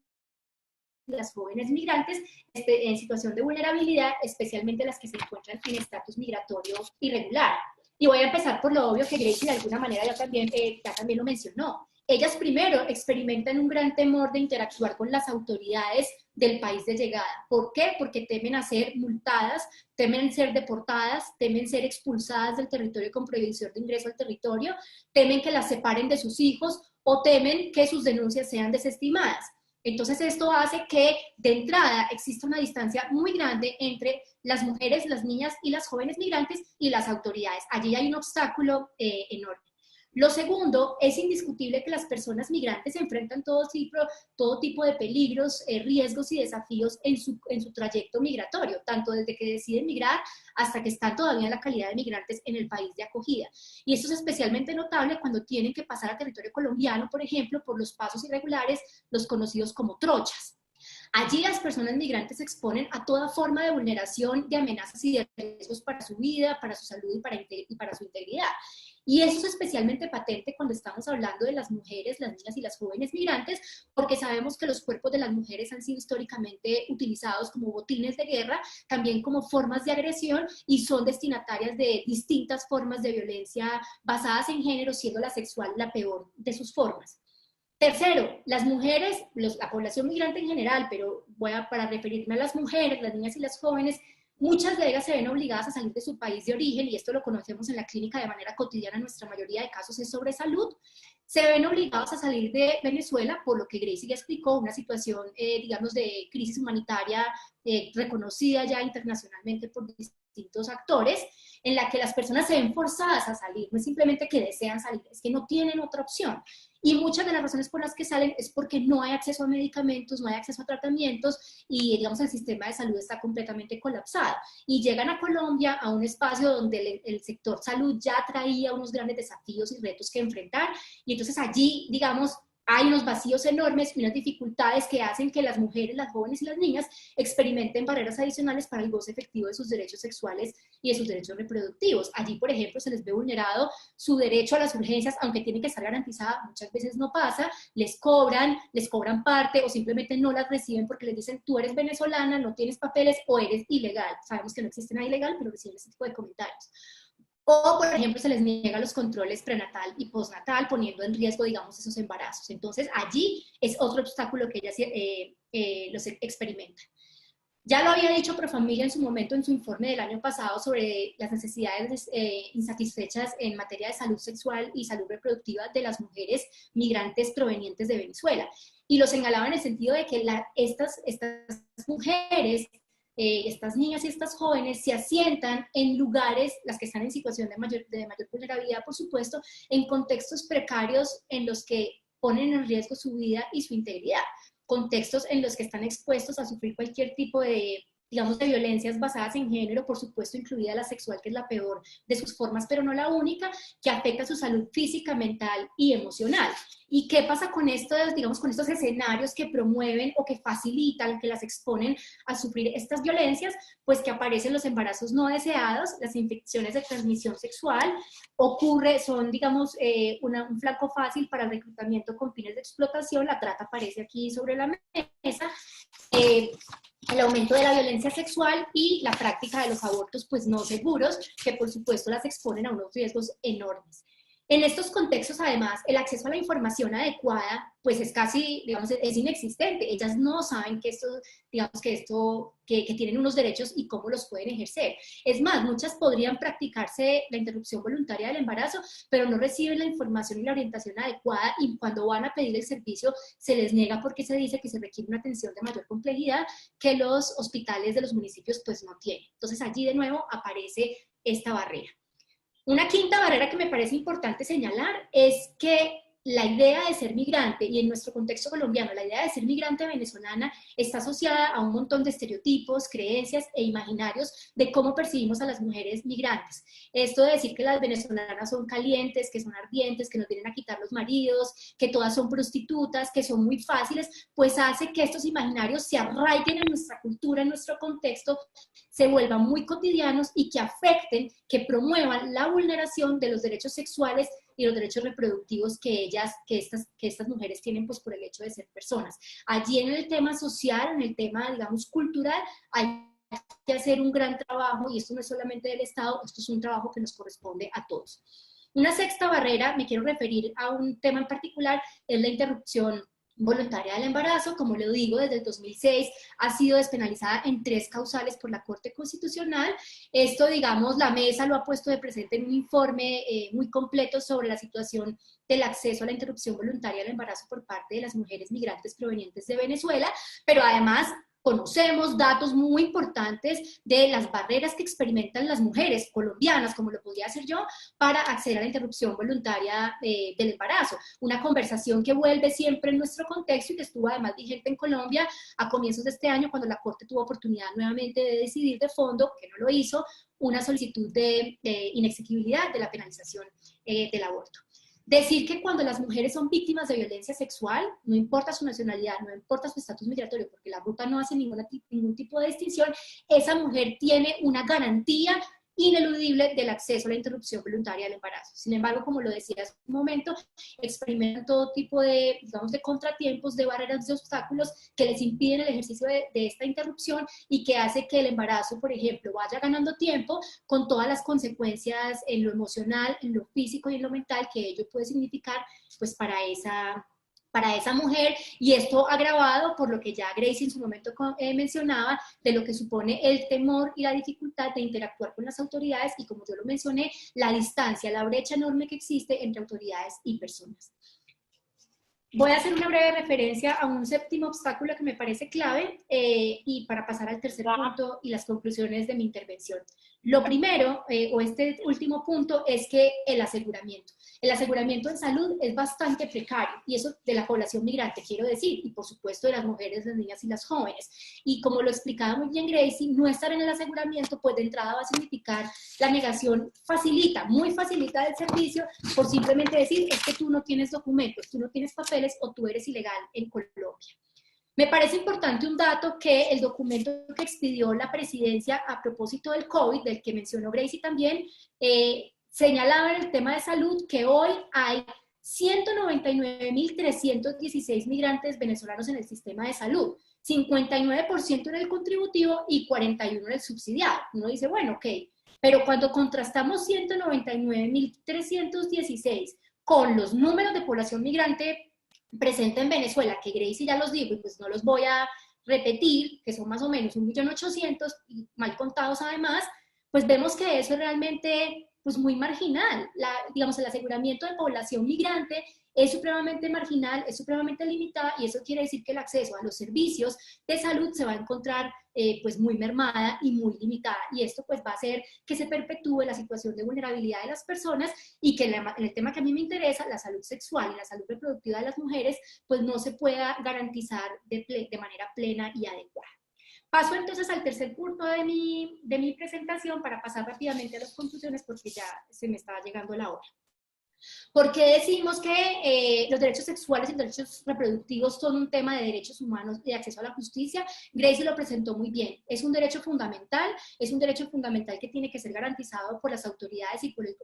las jóvenes migrantes en situación de vulnerabilidad, especialmente las que se encuentran en estatus migratorio irregular. Y voy a empezar por lo obvio que Gracie de alguna manera ya también lo mencionó. Ellas primero experimentan un gran temor de interactuar con las autoridades del país de llegada. ¿Por qué? Porque temen a ser multadas, temen ser deportadas, temen ser expulsadas del territorio con prohibición de ingreso al territorio, temen que las separen de sus hijos o temen que sus denuncias sean desestimadas. Entonces esto hace que de entrada exista una distancia muy grande entre las mujeres, las niñas y las jóvenes migrantes y las autoridades. Allí hay un obstáculo enorme. Lo segundo, es indiscutible que las personas migrantes enfrentan todo tipo de peligros, riesgos y desafíos en su trayecto migratorio, tanto desde que deciden migrar hasta que están todavía en la calidad de migrantes en el país de acogida. Y esto es especialmente notable cuando tienen que pasar a territorio colombiano, por ejemplo, por los pasos irregulares, los conocidos como trochas. Allí las personas migrantes se exponen a toda forma de vulneración, de amenazas y de riesgos para su vida, para su salud y para su integridad. Y eso es especialmente patente cuando estamos hablando de las mujeres, las niñas y las jóvenes migrantes, porque sabemos que los cuerpos de las mujeres han sido históricamente utilizados como botines de guerra, también como formas de agresión, y son destinatarias de distintas formas de violencia basadas en género, siendo la sexual la peor de sus formas. Tercero, las mujeres, la población migrante en general, pero para referirme a las mujeres, las niñas y las jóvenes, muchas de ellas se ven obligadas a salir de su país de origen, y esto lo conocemos en la clínica de manera cotidiana, en nuestra mayoría de casos es sobre salud. se ven obligados a salir de Venezuela, por lo que Gracie ya explicó, una situación, digamos, de crisis humanitaria reconocida ya internacionalmente por distintos actores, en la que las personas se ven forzadas a salir, no es simplemente que desean salir, es que no tienen otra opción. Y muchas de las razones por las que salen es porque no hay acceso a medicamentos, no hay acceso a tratamientos y, digamos, el sistema de salud está completamente colapsado. Y llegan a Colombia, a un espacio donde el sector salud ya traía unos grandes desafíos y retos que enfrentar, y entonces allí, digamos, hay unos vacíos enormes y unas dificultades que hacen que las mujeres, las jóvenes y las niñas experimenten barreras adicionales para el goce efectivo de sus derechos sexuales y de sus derechos reproductivos. Allí, por ejemplo, se les ve vulnerado su derecho a las urgencias, aunque tiene que estar garantizada, muchas veces no pasa, les cobran parte o simplemente no las reciben porque les dicen, tú eres venezolana, no tienes papeles o eres ilegal. Sabemos que no existe nada ilegal, pero reciben ese tipo de comentarios. O, por ejemplo, se les niega los controles prenatal y postnatal, poniendo en riesgo, digamos, esos embarazos. Entonces, allí es otro obstáculo que ellas los experimentan. Ya lo había dicho Profamilia en su momento, en su informe del año pasado, sobre las necesidades insatisfechas en materia de salud sexual y salud reproductiva de las mujeres migrantes provenientes de Venezuela. Y lo señalaba en el sentido de que estas mujeres, estas niñas y estas jóvenes se asientan en lugares, las que están en situación de mayor vulnerabilidad, por supuesto, en contextos precarios en los que ponen en riesgo su vida y su integridad, contextos en los que están expuestos a sufrir cualquier tipo de, digamos, de violencias basadas en género, por supuesto, incluida la sexual, que es la peor de sus formas, pero no la única, que afecta su salud física, mental y emocional. ¿Y qué pasa con estos, digamos, con estos escenarios que promueven o que facilitan, que las exponen a sufrir estas violencias? Pues que aparecen los embarazos no deseados, las infecciones de transmisión sexual, son, digamos, un flanco fácil para el reclutamiento con fines de explotación, la trata aparece aquí sobre la mesa, el aumento de la violencia sexual y la práctica de los abortos pues no seguros, que por supuesto las exponen a unos riesgos enormes. En estos contextos, además, el acceso a la información adecuada, pues es casi, digamos, es inexistente. Ellas no saben que tienen unos derechos y cómo los pueden ejercer. Es más, muchas podrían practicarse la interrupción voluntaria del embarazo, pero no reciben la información y la orientación adecuada, y cuando van a pedir el servicio se les niega porque se dice que se requiere una atención de mayor complejidad que los hospitales de los municipios pues no tienen. Entonces allí de nuevo aparece esta barrera. Una quinta barrera que me parece importante señalar es que la idea de ser migrante, y en nuestro contexto colombiano, la idea de ser migrante venezolana está asociada a un montón de estereotipos, creencias e imaginarios de cómo percibimos a las mujeres migrantes. Esto de decir que las venezolanas son calientes, que son ardientes, que nos vienen a quitar los maridos, que todas son prostitutas, que son muy fáciles, pues hace que estos imaginarios se arraiguen en nuestra cultura, en nuestro contexto, se vuelvan muy cotidianos y que afecten, que promuevan la vulneración de los derechos sexuales y los derechos reproductivos que estas mujeres tienen pues por el hecho de ser personas. Allí en el tema social, en el tema, digamos, cultural, hay que hacer un gran trabajo, y esto no es solamente del Estado, esto es un trabajo que nos corresponde a todos. Una sexta barrera, me quiero referir a un tema en particular, es la interrupción voluntaria del embarazo. Como lo digo, desde el 2006 ha sido despenalizada en 3 causales por la Corte Constitucional. Esto, digamos, la mesa lo ha puesto de presente en un informe muy completo sobre la situación del acceso a la interrupción voluntaria del embarazo por parte de las mujeres migrantes provenientes de Venezuela, pero además conocemos datos muy importantes de las barreras que experimentan las mujeres colombianas, como lo podría hacer yo, para acceder a la interrupción voluntaria del embarazo. Una conversación que vuelve siempre en nuestro contexto y que estuvo además vigente en Colombia a comienzos de este año, cuando la Corte tuvo oportunidad nuevamente de decidir de fondo, que no lo hizo, una solicitud de inexequibilidad de la penalización del aborto. Decir que cuando las mujeres son víctimas de violencia sexual, no importa su nacionalidad, no importa su estatus migratorio, porque la ruta no hace ningún tipo de distinción, esa mujer tiene una garantía ineludible del acceso a la interrupción voluntaria del embarazo. Sin embargo, como lo decía hace un momento, experimentan todo tipo de, digamos, de contratiempos, de barreras, de obstáculos que les impiden el ejercicio de esta interrupción y que hace que el embarazo, por ejemplo, vaya ganando tiempo con todas las consecuencias en lo emocional, en lo físico y en lo mental que ello puede significar pues para esa mujer, y esto agravado por lo que ya Gracie en su momento mencionaba, de lo que supone el temor y la dificultad de interactuar con las autoridades y, como yo lo mencioné, la distancia, la brecha enorme que existe entre autoridades y personas. Voy a hacer una breve referencia a un séptimo obstáculo que me parece clave y para pasar al tercer punto y las conclusiones de mi intervención. Lo primero, o este último punto, es que el aseguramiento en salud es bastante precario, y eso de la población migrante, quiero decir, y por supuesto de las mujeres, las niñas y las jóvenes. Y como lo explicaba muy bien Gracie, no estar en el aseguramiento, pues de entrada va a significar la negación muy facilita del servicio, por simplemente decir, es que tú no tienes documentos, tú no tienes papeles o tú eres ilegal en Colombia. Me parece importante un dato que el documento que expidió la presidencia a propósito del COVID, del que mencionó Gracie también, señalaba en el tema de salud que hoy hay 199.316 migrantes venezolanos en el sistema de salud, 59% en el contributivo y 41% en el subsidiado. Uno dice, bueno, ok, pero cuando contrastamos 199.316 con los números de población migrante presente en Venezuela, que Gracie ya los dijo y pues no los voy a repetir, que son más o menos 1.800.000 y mal contados además, pues vemos que eso es realmente pues muy marginal. Digamos, el aseguramiento de población migrante es supremamente marginal, es supremamente limitada, y eso quiere decir que el acceso a los servicios de salud se va a encontrar pues muy mermada y muy limitada, y esto pues va a hacer que se perpetúe la situación de vulnerabilidad de las personas y que en el tema que a mí me interesa, la salud sexual y la salud reproductiva de las mujeres, pues no se pueda garantizar de manera plena y adecuada. Paso entonces al tercer punto de mi presentación para pasar rápidamente a las conclusiones porque ya se me está llegando la hora. ¿Por qué decimos que los derechos sexuales y los derechos reproductivos son un tema de derechos humanos y de acceso a la justicia? Gracie lo presentó muy bien. Es un derecho fundamental que tiene que ser garantizado por las autoridades y por el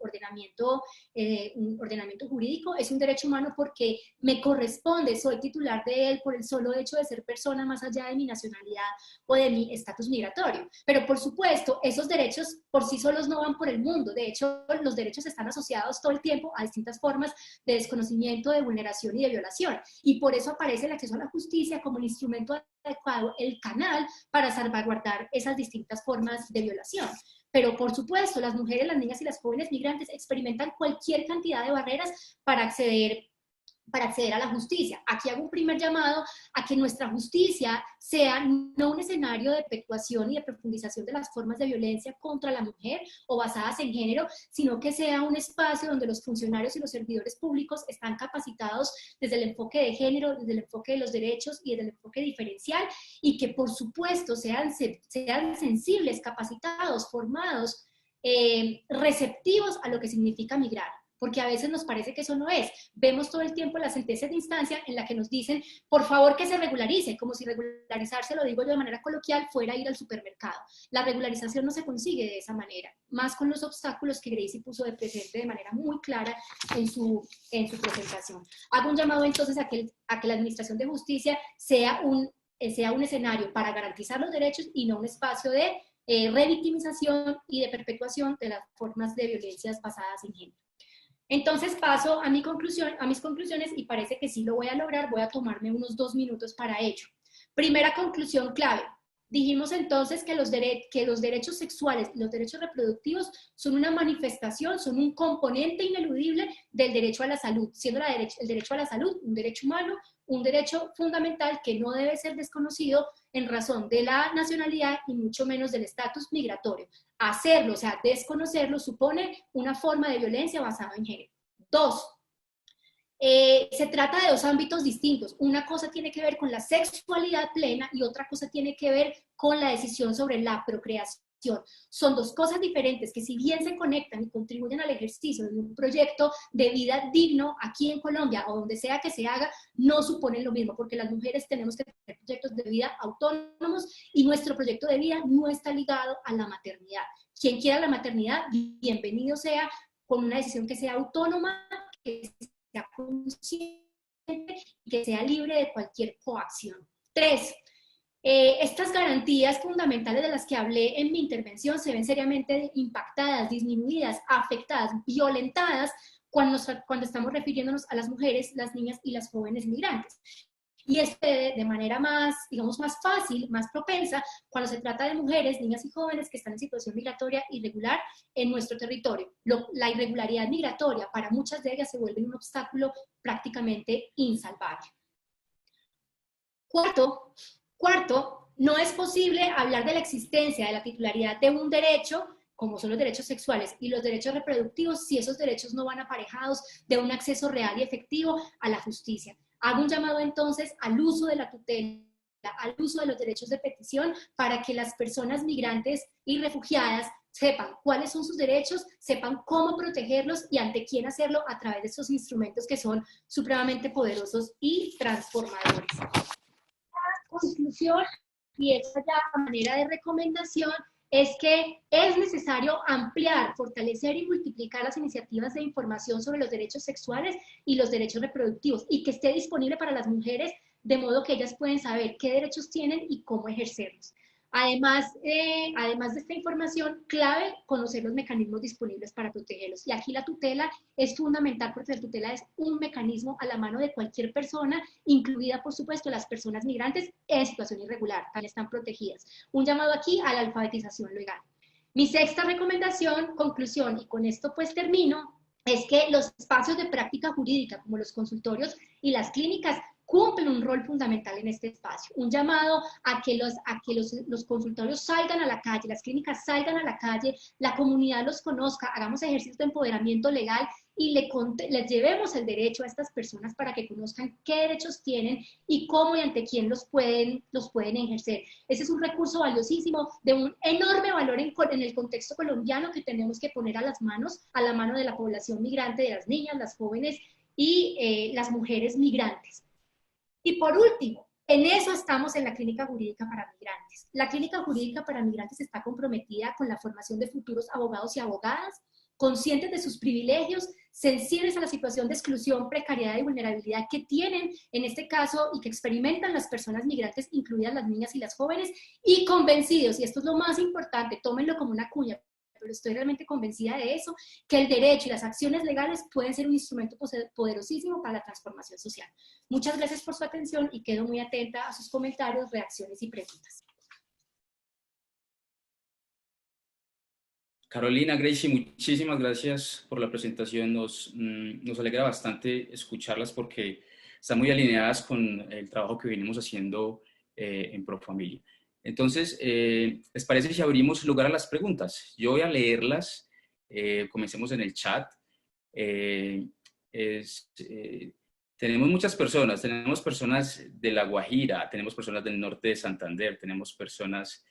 un ordenamiento jurídico. Es un derecho humano porque me corresponde, soy titular de él por el solo hecho de ser persona más allá de mi nacionalidad o de mi estatus migratorio. Pero por supuesto, esos derechos por sí solos no van por el mundo. De hecho, los derechos están asociados todo el tiempo a distintas formas de desconocimiento, de vulneración y de violación. Y por eso aparece el acceso a la justicia como el instrumento adecuado, el canal para salvaguardar esas distintas formas de violación. Pero por supuesto, las mujeres, las niñas y las jóvenes migrantes experimentan cualquier cantidad de barreras para acceder a la justicia. Aquí hago un primer llamado a que nuestra justicia sea no un escenario de perpetuación y de profundización de las formas de violencia contra la mujer o basadas en género, sino que sea un espacio donde los funcionarios y los servidores públicos están capacitados desde el enfoque de género, desde el enfoque de los derechos y desde el enfoque diferencial, y que por supuesto sean sensibles, capacitados, formados, receptivos a lo que significa migrar. Porque a veces nos parece que eso no es. Vemos todo el tiempo las sentencias de instancia en la que nos dicen, por favor que se regularice, como si regularizarse, lo digo yo de manera coloquial, fuera ir al supermercado. La regularización no se consigue de esa manera, más con los obstáculos que Gracie puso de presente de manera muy clara en su presentación. Hago un llamado entonces a que la Administración de Justicia sea un escenario para garantizar los derechos y no un espacio de revictimización y de perpetuación de las formas de violencias basadas en género. Entonces paso a mis conclusiones y parece que sí lo voy a lograr. Voy a tomarme unos 2 minutos para ello. Primera conclusión clave. Dijimos entonces que los derechos sexuales y los derechos reproductivos son una manifestación, son un componente ineludible del derecho a la salud, siendo el derecho a la salud un derecho humano, un derecho fundamental que no debe ser desconocido en razón de la nacionalidad y mucho menos del estatus migratorio. Hacerlo, o sea, desconocerlo, supone una forma de violencia basada en género. 2. Se trata de 2 ámbitos distintos. Una cosa tiene que ver con la sexualidad plena y otra cosa tiene que ver con la decisión sobre la procreación. Son 2 cosas diferentes que, si bien se conectan y contribuyen al ejercicio de un proyecto de vida digno aquí en Colombia o donde sea que se haga, no suponen lo mismo, porque las mujeres tenemos que tener proyectos de vida autónomos y nuestro proyecto de vida no está ligado a la maternidad. Quien quiera la maternidad, bienvenido sea, con una decisión que sea autónoma, que sea consciente y que sea libre de cualquier coacción. 3. Estas garantías fundamentales de las que hablé en mi intervención se ven seriamente impactadas, disminuidas, afectadas, violentadas cuando estamos refiriéndonos a las mujeres, las niñas y las jóvenes migrantes. y esto de manera más, digamos, más fácil, más propensa, cuando se trata de mujeres, niñas y jóvenes que están en situación migratoria irregular en nuestro territorio. La irregularidad migratoria para muchas de ellas se vuelve un obstáculo prácticamente insalvable. Cuarto, no es posible hablar de la existencia de la titularidad de un derecho, como son los derechos sexuales y los derechos reproductivos, si esos derechos no van aparejados de un acceso real y efectivo a la justicia. Hago un llamado entonces al uso de la tutela, al uso de los derechos de petición, para que las personas migrantes y refugiadas sepan cuáles son sus derechos, sepan cómo protegerlos y ante quién hacerlo a través de estos instrumentos que son supremamente poderosos y transformadores. Conclusión, y esta ya a manera de recomendación, es que es necesario ampliar, fortalecer y multiplicar las iniciativas de información sobre los derechos sexuales y los derechos reproductivos, y que esté disponible para las mujeres de modo que ellas pueden saber qué derechos tienen y cómo ejercerlos. Además de esta información, clave conocer los mecanismos disponibles para protegerlos. Y aquí la tutela es fundamental, porque la tutela es un mecanismo a la mano de cualquier persona, incluida, por supuesto, las personas migrantes en situación irregular, también están protegidas. Un llamado aquí a la alfabetización legal. Mi sexta recomendación, conclusión, y con esto pues termino, es que los espacios de práctica jurídica, como los consultorios y las clínicas, cumplen un rol fundamental en este espacio. Un llamado a que los consultorios salgan a la calle, las clínicas salgan a la calle, la comunidad los conozca, hagamos ejercicios de empoderamiento legal y les llevemos el derecho a estas personas para que conozcan qué derechos tienen y cómo y ante quién los pueden ejercer. Ese es un recurso valiosísimo, de un enorme valor en el contexto colombiano, que tenemos que poner a la mano de la población migrante, de las niñas, las jóvenes y las mujeres migrantes. Y por último, en eso estamos en la Clínica Jurídica para Migrantes. La Clínica Jurídica para Migrantes está comprometida con la formación de futuros abogados y abogadas, conscientes de sus privilegios, sensibles a la situación de exclusión, precariedad y vulnerabilidad que tienen en este caso y que experimentan las personas migrantes, incluidas las niñas y las jóvenes, y convencidos, y esto es lo más importante, tómenlo como una cuña, pero estoy realmente convencida de eso, que el derecho y las acciones legales pueden ser un instrumento poderosísimo para la transformación social. Muchas gracias por su atención y quedo muy atenta a sus comentarios, reacciones y preguntas. Carolina, Gracie, muchísimas gracias por la presentación. Nos alegra bastante escucharlas porque están muy alineadas con el trabajo que venimos haciendo en Profamilia. Entonces, ¿les parece si abrimos lugar a las preguntas? Yo voy a leerlas. Comencemos en el chat. Tenemos muchas personas. Tenemos personas de La Guajira, tenemos personas del norte de Santander, tenemos personas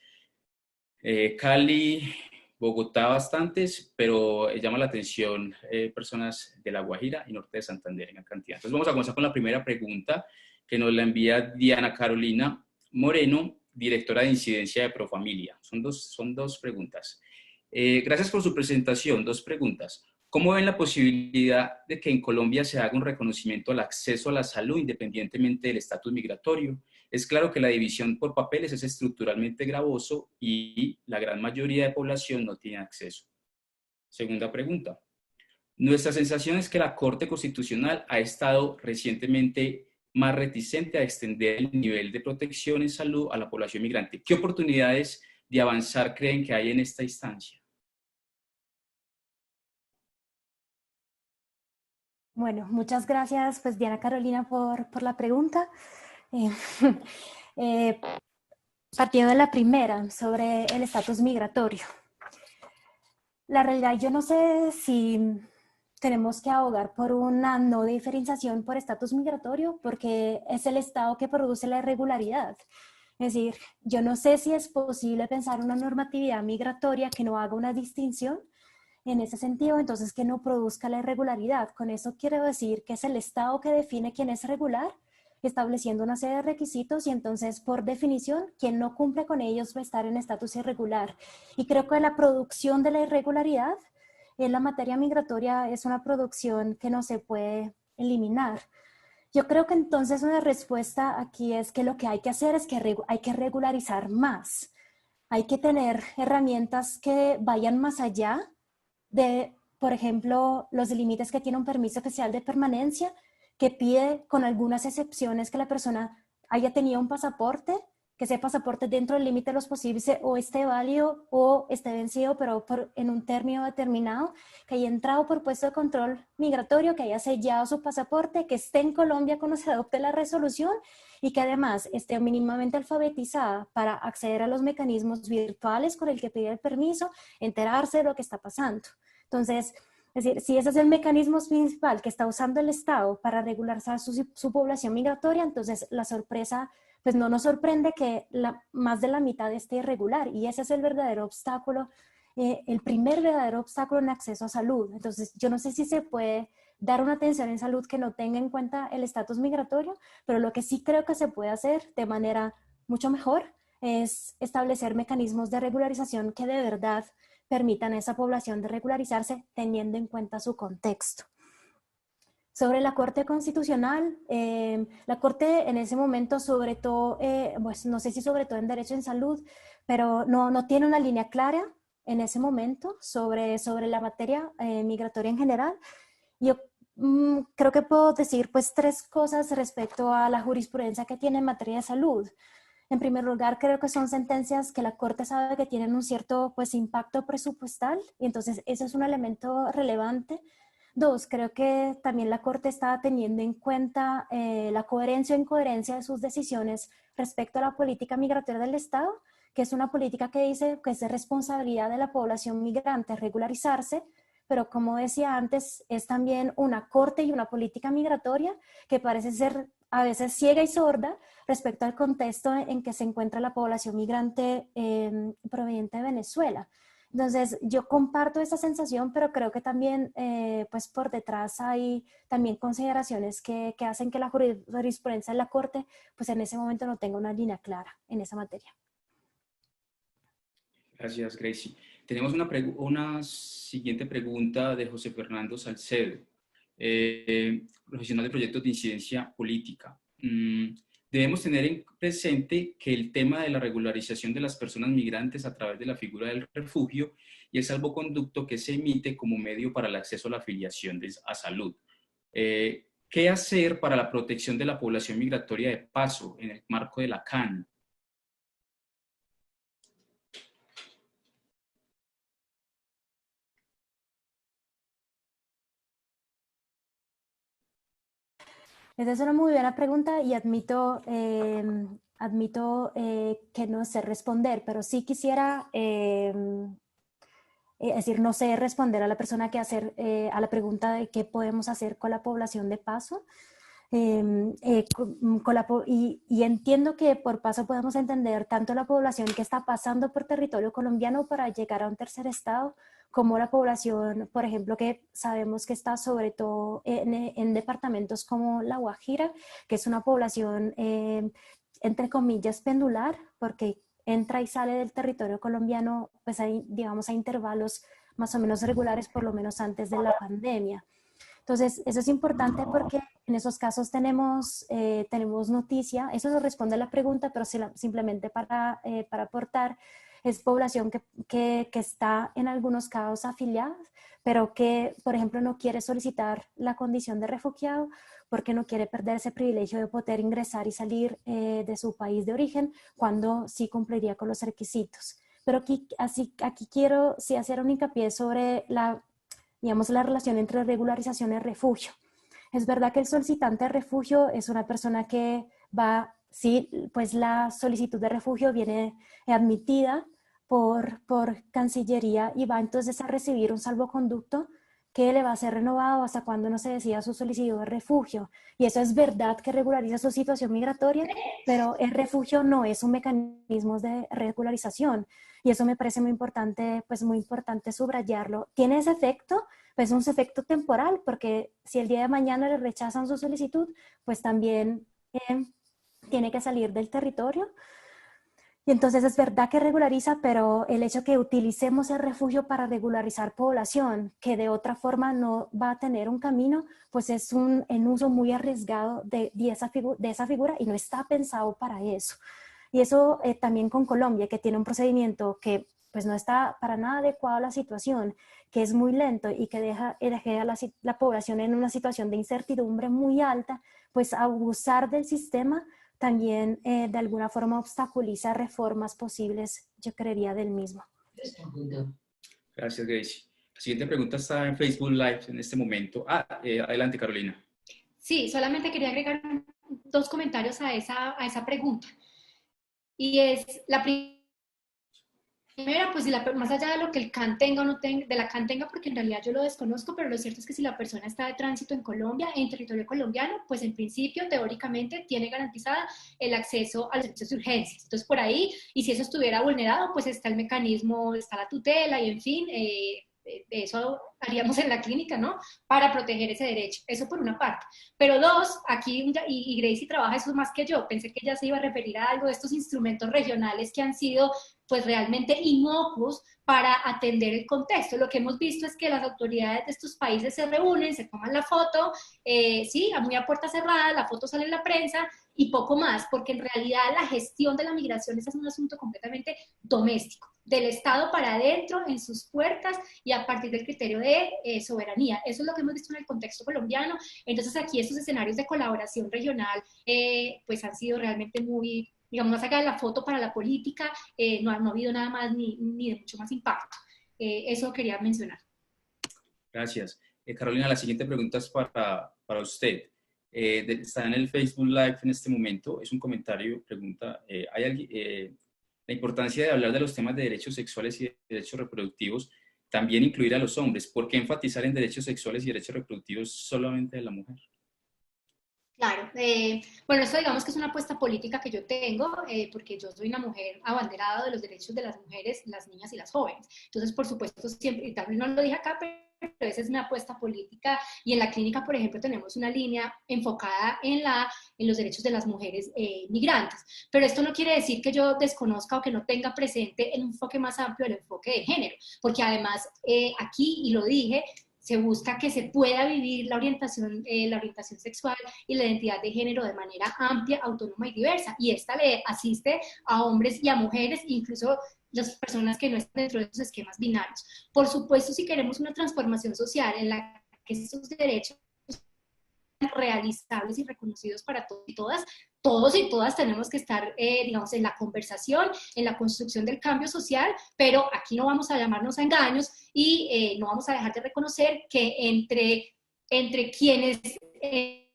Cali, Bogotá bastantes, pero llama la atención personas de La Guajira y norte de Santander en la cantidad. Entonces vamos a comenzar con la primera pregunta que nos la envía Diana Carolina Moreno, directora de incidencia de Profamilia. Son dos preguntas. Gracias por su presentación. Dos preguntas. ¿Cómo ven la posibilidad de que en Colombia se haga un reconocimiento al acceso a la salud independientemente del estatus migratorio? Es claro que la división por papeles es estructuralmente gravoso y la gran mayoría de población no tiene acceso. Segunda pregunta. Nuestra sensación es que la Corte Constitucional ha estado recientemente más reticente a extender el nivel de protección en salud a la población migrante. ¿Qué oportunidades de avanzar creen que hay en esta instancia? Bueno, muchas gracias, pues Diana Carolina, por la pregunta. Partiendo de la primera, sobre el estatus migratorio. La realidad, yo no sé si tenemos que abogar por una no diferenciación por estatus migratorio, porque es el Estado que produce la irregularidad. Es decir, yo no sé si es posible pensar una normatividad migratoria que no haga una distinción en ese sentido, entonces que no produzca la irregularidad. Con eso quiero decir que es el Estado que define quién es regular, estableciendo una serie de requisitos, y entonces, por definición, quien no cumple con ellos va a estar en estatus irregular. Y creo que la producción de la irregularidad en la materia migratoria es una producción que no se puede eliminar. Yo creo que entonces una respuesta aquí es que lo que hay que hacer es que hay que regularizar más. Hay que tener herramientas que vayan más allá de, por ejemplo, los límites que tiene un permiso especial de permanencia, que pide, con algunas excepciones, que la persona haya tenido un pasaporte, que ese pasaporte dentro del límite de los posibles o esté válido o esté vencido, pero en un término determinado, que haya entrado por puesto de control migratorio, que haya sellado su pasaporte, que esté en Colombia cuando se adopte la resolución y que además esté mínimamente alfabetizada para acceder a los mecanismos virtuales con el que pide el permiso, enterarse de lo que está pasando. Entonces, es decir, si ese es el mecanismo principal que está usando el Estado para regularizar su población migratoria, entonces la sorpresa, pues no nos sorprende que más de la mitad esté irregular, y ese es el verdadero obstáculo, el primer verdadero obstáculo en acceso a salud. Entonces, yo no sé si se puede dar una atención en salud que no tenga en cuenta el estatus migratorio, pero lo que sí creo que se puede hacer de manera mucho mejor es establecer mecanismos de regularización que de verdad permitan a esa población de regularizarse teniendo en cuenta su contexto. Sobre la Corte Constitucional, la Corte en ese momento, sobre todo, pues no sé si sobre todo en derecho en salud, pero no tiene una línea clara en ese momento sobre la materia migratoria en general. Yo creo que puedo decir pues 3 cosas respecto a la jurisprudencia que tiene en materia de salud. En primer lugar, creo que son sentencias que la Corte sabe que tienen un cierto pues, impacto presupuestal, y entonces eso es un elemento relevante. 2, creo que también la Corte está teniendo en cuenta la coherencia o incoherencia de sus decisiones respecto a la política migratoria del Estado, que es una política que dice que es de responsabilidad de la población migrante regularizarse, pero como decía antes, es también una corte y una política migratoria que parece ser a veces ciega y sorda respecto al contexto en que se encuentra la población migrante proveniente de Venezuela. Entonces, yo comparto esa sensación, pero creo que también, pues por detrás hay también consideraciones que hacen que la jurisprudencia de la Corte, pues en ese momento no tenga una línea clara en esa materia. Gracias, Gracie. Tenemos una siguiente pregunta de José Fernando Salcedo, profesional de proyectos de incidencia política. Debemos tener en presente que el tema de la regularización de las personas migrantes a través de la figura del refugio y el salvoconducto que se emite como medio para el acceso a la afiliación a salud. ¿Qué hacer para la protección de la población migratoria de paso en el marco de la CAN? Esa es una muy buena pregunta y admito que no sé responder, pero sí quisiera, es decir, no sé responder a la persona que hacer, a la pregunta de qué podemos hacer con la población de paso. Y entiendo que por paso podemos entender tanto la población que está pasando por territorio colombiano para llegar a un tercer estado, como la población, por ejemplo, que sabemos que está sobre todo en departamentos como La Guajira, que es una población, entre comillas, pendular, porque entra y sale del territorio colombiano, pues hay, digamos, a intervalos más o menos regulares, por lo menos antes de la pandemia. Entonces, eso es importante porque en esos casos tenemos noticia, eso no responde a la pregunta, pero simplemente para aportar, es población que está en algunos casos afiliada, pero que, por ejemplo, no quiere solicitar la condición de refugiado porque no quiere perder ese privilegio de poder ingresar y salir de su país de origen cuando sí cumpliría con los requisitos. Pero aquí quiero sí hacer un hincapié sobre digamos, la relación entre regularización y refugio. Es verdad que el solicitante de refugio es una persona que va, sí, pues la solicitud de refugio viene admitida por Cancillería y va entonces a recibir un salvoconducto que le va a ser renovado hasta cuando no se decida su solicitud de refugio. Y eso es verdad que regulariza su situación migratoria, pero el refugio no es un mecanismo de regularización. Y eso me parece muy importante, pues muy importante subrayarlo. Tiene ese efecto, pues un efecto temporal, porque si el día de mañana le rechazan su solicitud, pues también tiene que salir del territorio. Y entonces es verdad que regulariza, pero el hecho que utilicemos el refugio para regularizar población, que de otra forma no va a tener un camino, pues es un uso muy arriesgado de esa figura y no está pensado para eso. Y eso también con Colombia, que tiene un procedimiento que pues no está para nada adecuado a la situación, que es muy lento y que deja a la población en una situación de incertidumbre muy alta, pues abusar del sistema también de alguna forma obstaculiza reformas posibles, yo creería, del mismo. Gracias, Gracie. La siguiente pregunta está en Facebook Live en este momento. Adelante, Carolina. Sí, solamente quería agregar dos comentarios a esa pregunta. Y es la primera, pues más allá de lo que el CAN tenga o no tenga, de la CAN tenga, porque en realidad yo lo desconozco, pero lo cierto es que si la persona está de tránsito en Colombia, en territorio colombiano, pues en principio, teóricamente, tiene garantizada el acceso a los servicios de urgencias. Entonces, por ahí, y si eso estuviera vulnerado, pues está el mecanismo, está la tutela y en fin, eso haríamos en la clínica, ¿no? Para proteger ese derecho. Eso por una parte. Pero dos, aquí, y Gracie trabaja eso más que yo, pensé que ella se iba a referir a algo de estos instrumentos regionales que han sido pues realmente inocuos para atender el contexto. Lo que hemos visto es que las autoridades de estos países se reúnen, se toman la foto, sí, muy a puerta cerrada, la foto sale en la prensa y poco más, porque en realidad la gestión de la migración es un asunto completamente doméstico, del Estado para adentro, en sus puertas y a partir del criterio de soberanía. Eso es lo que hemos visto en el contexto colombiano. Entonces aquí estos escenarios de colaboración regional pues han sido realmente muy, digamos, más allá de la foto para la política, no ha habido nada más ni de mucho más impacto. Eso quería mencionar. Gracias. Carolina, la siguiente pregunta es para usted. Está en el Facebook Live en este momento, es un comentario, pregunta, ¿hay alguien, la importancia de hablar de los temas de derechos sexuales y derechos reproductivos, también incluir a los hombres? ¿Por qué enfatizar en derechos sexuales y derechos reproductivos solamente de la mujer? Claro, bueno, esto digamos que es una apuesta política que yo tengo, porque yo soy una mujer abanderada de los derechos de las mujeres, las niñas y las jóvenes. Entonces, por supuesto, siempre, y tal vez no lo dije acá, pero esa es una apuesta política. Y en la clínica, por ejemplo, tenemos una línea enfocada en los derechos de las mujeres migrantes. Pero esto no quiere decir que yo desconozca o que no tenga presente el enfoque más amplio del enfoque de género, porque además aquí, y lo dije, se busca que se pueda vivir la orientación sexual y la identidad de género de manera amplia, autónoma y diversa. Y esta le asiste a hombres y a mujeres, incluso las personas que no están dentro de esos esquemas binarios. Por supuesto, si queremos una transformación social en la que esos derechos realizables y reconocidos para todos y todas, todos y todas tenemos que estar, digamos, en la conversación, en la construcción del cambio social, pero aquí no vamos a llamarnos a engaños y no vamos a dejar de reconocer que entre quienes,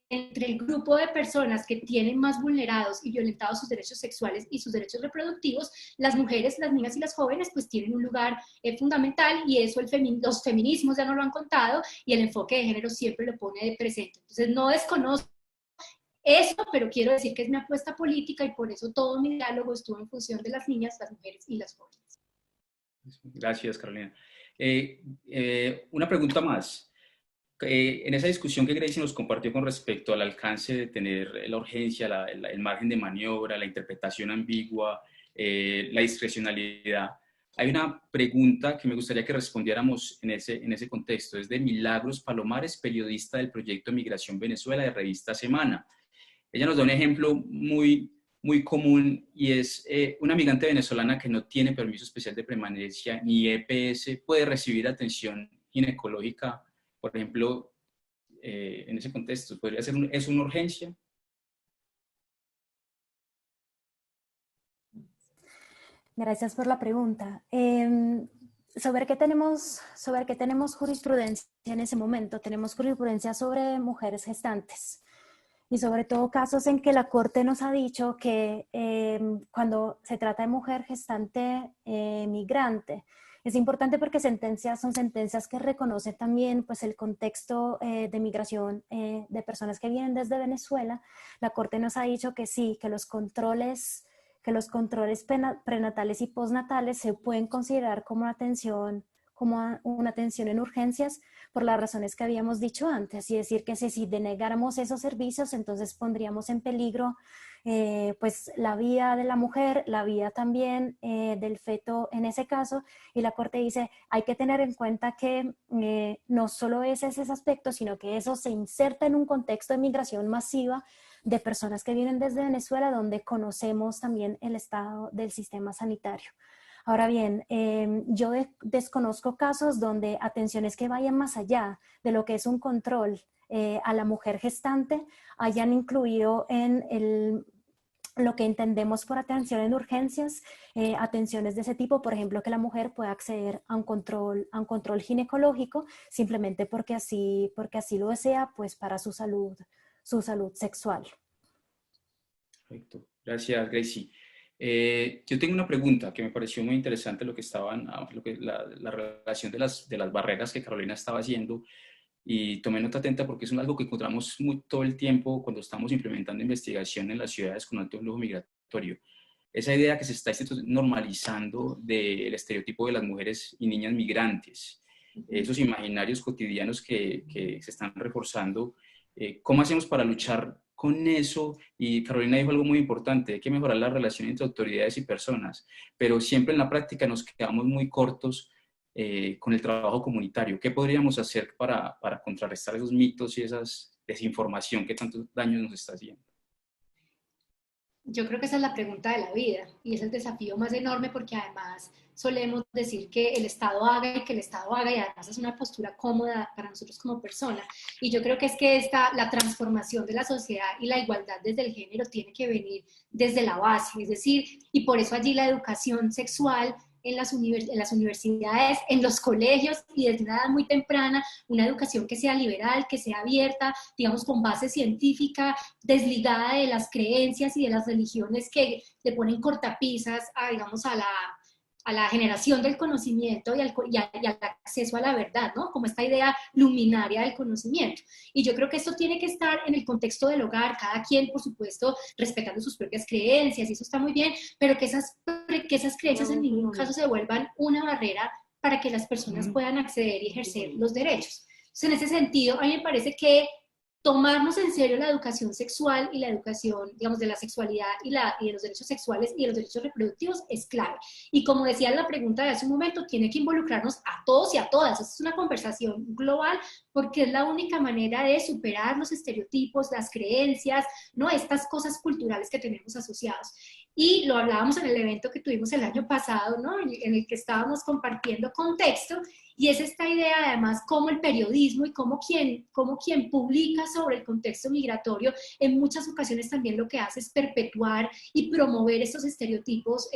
entre el grupo de personas que tienen más vulnerados y violentados sus derechos sexuales y sus derechos reproductivos, las mujeres, las niñas y las jóvenes pues tienen un lugar fundamental, y eso los feminismos ya no lo han contado y el enfoque de género siempre lo pone de presente. Entonces no desconozco eso, pero quiero decir que es mi apuesta política y por eso todo mi diálogo estuvo en función de las niñas, las mujeres y las jóvenes. Gracias, Carolina. Una pregunta más. En esa discusión que Gracie nos compartió con respecto al alcance de tener la urgencia, el margen de maniobra, la interpretación ambigua, la discrecionalidad, hay una pregunta que me gustaría que respondiéramos en ese contexto. Es de Milagros Palomares, periodista del proyecto Migración Venezuela de revista Semana. Ella nos da un ejemplo muy común, y es una migrante venezolana que no tiene permiso especial de permanencia ni EPS puede recibir atención ginecológica, por ejemplo, en ese contexto. ¿Podría ser es una urgencia? Gracias por la pregunta. ¿Sobre qué tenemos jurisprudencia en ese momento? Tenemos jurisprudencia sobre mujeres gestantes y sobre todo casos en que la Corte nos ha dicho que cuando se trata de mujer gestante migrante, es importante porque son sentencias que reconocen también pues, el contexto de migración de personas que vienen desde Venezuela. La Corte nos ha dicho que sí, que los controles prenatales y postnatales se pueden considerar como una atención en urgencias por las razones que habíamos dicho antes, y decir que si denegáramos esos servicios, entonces pondríamos en peligro pues la vida de la mujer, la vida también del feto en ese caso, y la Corte dice hay que tener en cuenta que no solo es ese aspecto, sino que eso se inserta en un contexto de migración masiva de personas que vienen desde Venezuela, donde conocemos también el estado del sistema sanitario. Ahora bien, yo desconozco casos donde atenciones que vayan más allá de lo que es un control a la mujer gestante hayan incluido en lo que entendemos por atención en urgencias, atenciones de ese tipo, por ejemplo, que la mujer pueda acceder a un control ginecológico simplemente porque así lo desea, pues para su salud sexual. Perfecto. Gracias, Gracie. Yo tengo una pregunta que me pareció muy interesante la relación de las barreras que Carolina estaba haciendo, y tomé nota atenta porque es algo que encontramos todo el tiempo cuando estamos implementando investigación en las ciudades con alto flujo migratorio. Esa idea que se está normalizando del estereotipo de las mujeres y niñas migrantes, esos imaginarios cotidianos que se están reforzando. ¿Cómo hacemos para luchar con eso? Y Carolina dijo algo muy importante: hay que mejorar la relación entre autoridades y personas, pero siempre en la práctica nos quedamos muy cortos con el trabajo comunitario. ¿Qué podríamos hacer para contrarrestar esos mitos y esa desinformación que tantos daños nos está haciendo? Yo creo que esa es la pregunta de la vida y es el desafío más enorme, porque además solemos decir que el Estado haga y que el Estado haga, y además es una postura cómoda para nosotros como personas. Y yo creo que es que la transformación de la sociedad y la igualdad desde el género tiene que venir desde la base, es decir, y por eso allí la educación sexual en las universidades, en los colegios y desde una edad muy temprana, una educación que sea liberal, que sea abierta, digamos, con base científica, desligada de las creencias y de las religiones que le ponen cortapisas a, digamos, a la generación del conocimiento y al acceso a la verdad, ¿no? Como esta idea luminaria del conocimiento. Y yo creo que esto tiene que estar en el contexto del hogar, cada quien, por supuesto, respetando sus propias creencias, y eso está muy bien, pero que esas creencias en ningún caso se vuelvan una barrera para que las personas puedan acceder y ejercer los derechos. Entonces, en ese sentido, a mí me parece que tomarnos en serio la educación sexual y la educación, digamos, de la sexualidad y de los derechos sexuales y de los derechos reproductivos es clave. Y como decía en la pregunta de hace un momento, tiene que involucrarnos a todos y a todas. Es una conversación global, porque es la única manera de superar los estereotipos, las creencias, ¿no? Estas cosas culturales que tenemos asociados. Y lo hablábamos en el evento que tuvimos el año pasado, ¿no? En el que estábamos compartiendo contexto, y es esta idea además cómo el periodismo y cómo quien publica sobre el contexto migratorio en muchas ocasiones también lo que hace es perpetuar y promover estos estereotipos,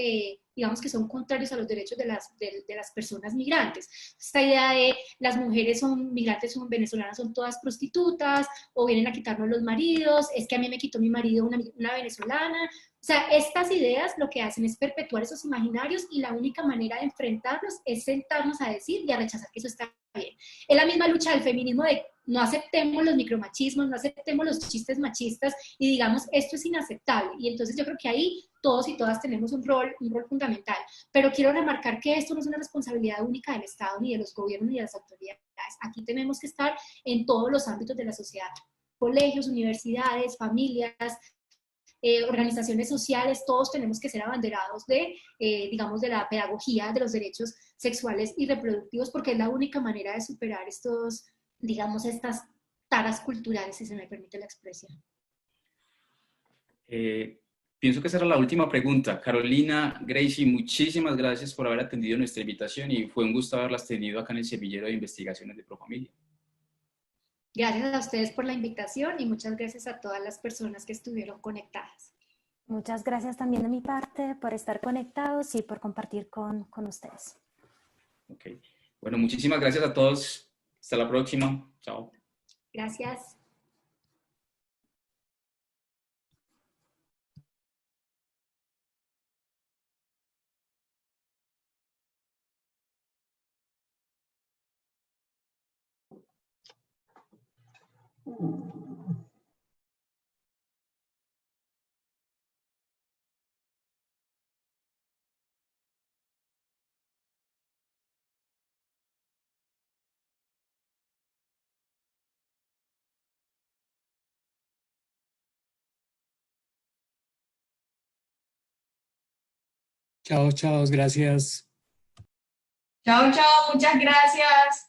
digamos, que son contrarios a los derechos de las personas migrantes. Esta idea de las mujeres son migrantes, son venezolanas, son todas prostitutas, o vienen a quitarnos los maridos, es que a mí me quitó mi marido una venezolana. O sea, estas ideas lo que hacen es perpetuar esos imaginarios, y la única manera de enfrentarlos es sentarnos a decir y a rechazar que eso está bien. Es la misma lucha del feminismo de no aceptemos los micromachismos, no aceptemos los chistes machistas y digamos esto es inaceptable. Y entonces yo creo que ahí todos y todas tenemos un rol fundamental. Pero quiero remarcar que esto no es una responsabilidad única del Estado, ni de los gobiernos, ni de las autoridades. Aquí tenemos que estar en todos los ámbitos de la sociedad: colegios, universidades, familias, organizaciones sociales. Todos tenemos que ser abanderados digamos, de la pedagogía de los derechos sexuales y reproductivos, porque es la única manera de superar digamos, estas taras culturales, si se me permite la expresión. Pienso que esa era la última pregunta. Carolina, Gracie, muchísimas gracias por haber atendido nuestra invitación, y fue un gusto haberlas tenido acá en el semillero de investigaciones de Profamilia. Gracias a ustedes por la invitación y muchas gracias a todas las personas que estuvieron conectadas. Muchas gracias también de mi parte por estar conectados y por compartir con ustedes. Ok. Bueno, muchísimas gracias a todos. Hasta la próxima. Chao. Gracias. Chao, chao, gracias. Chao, chao, muchas gracias.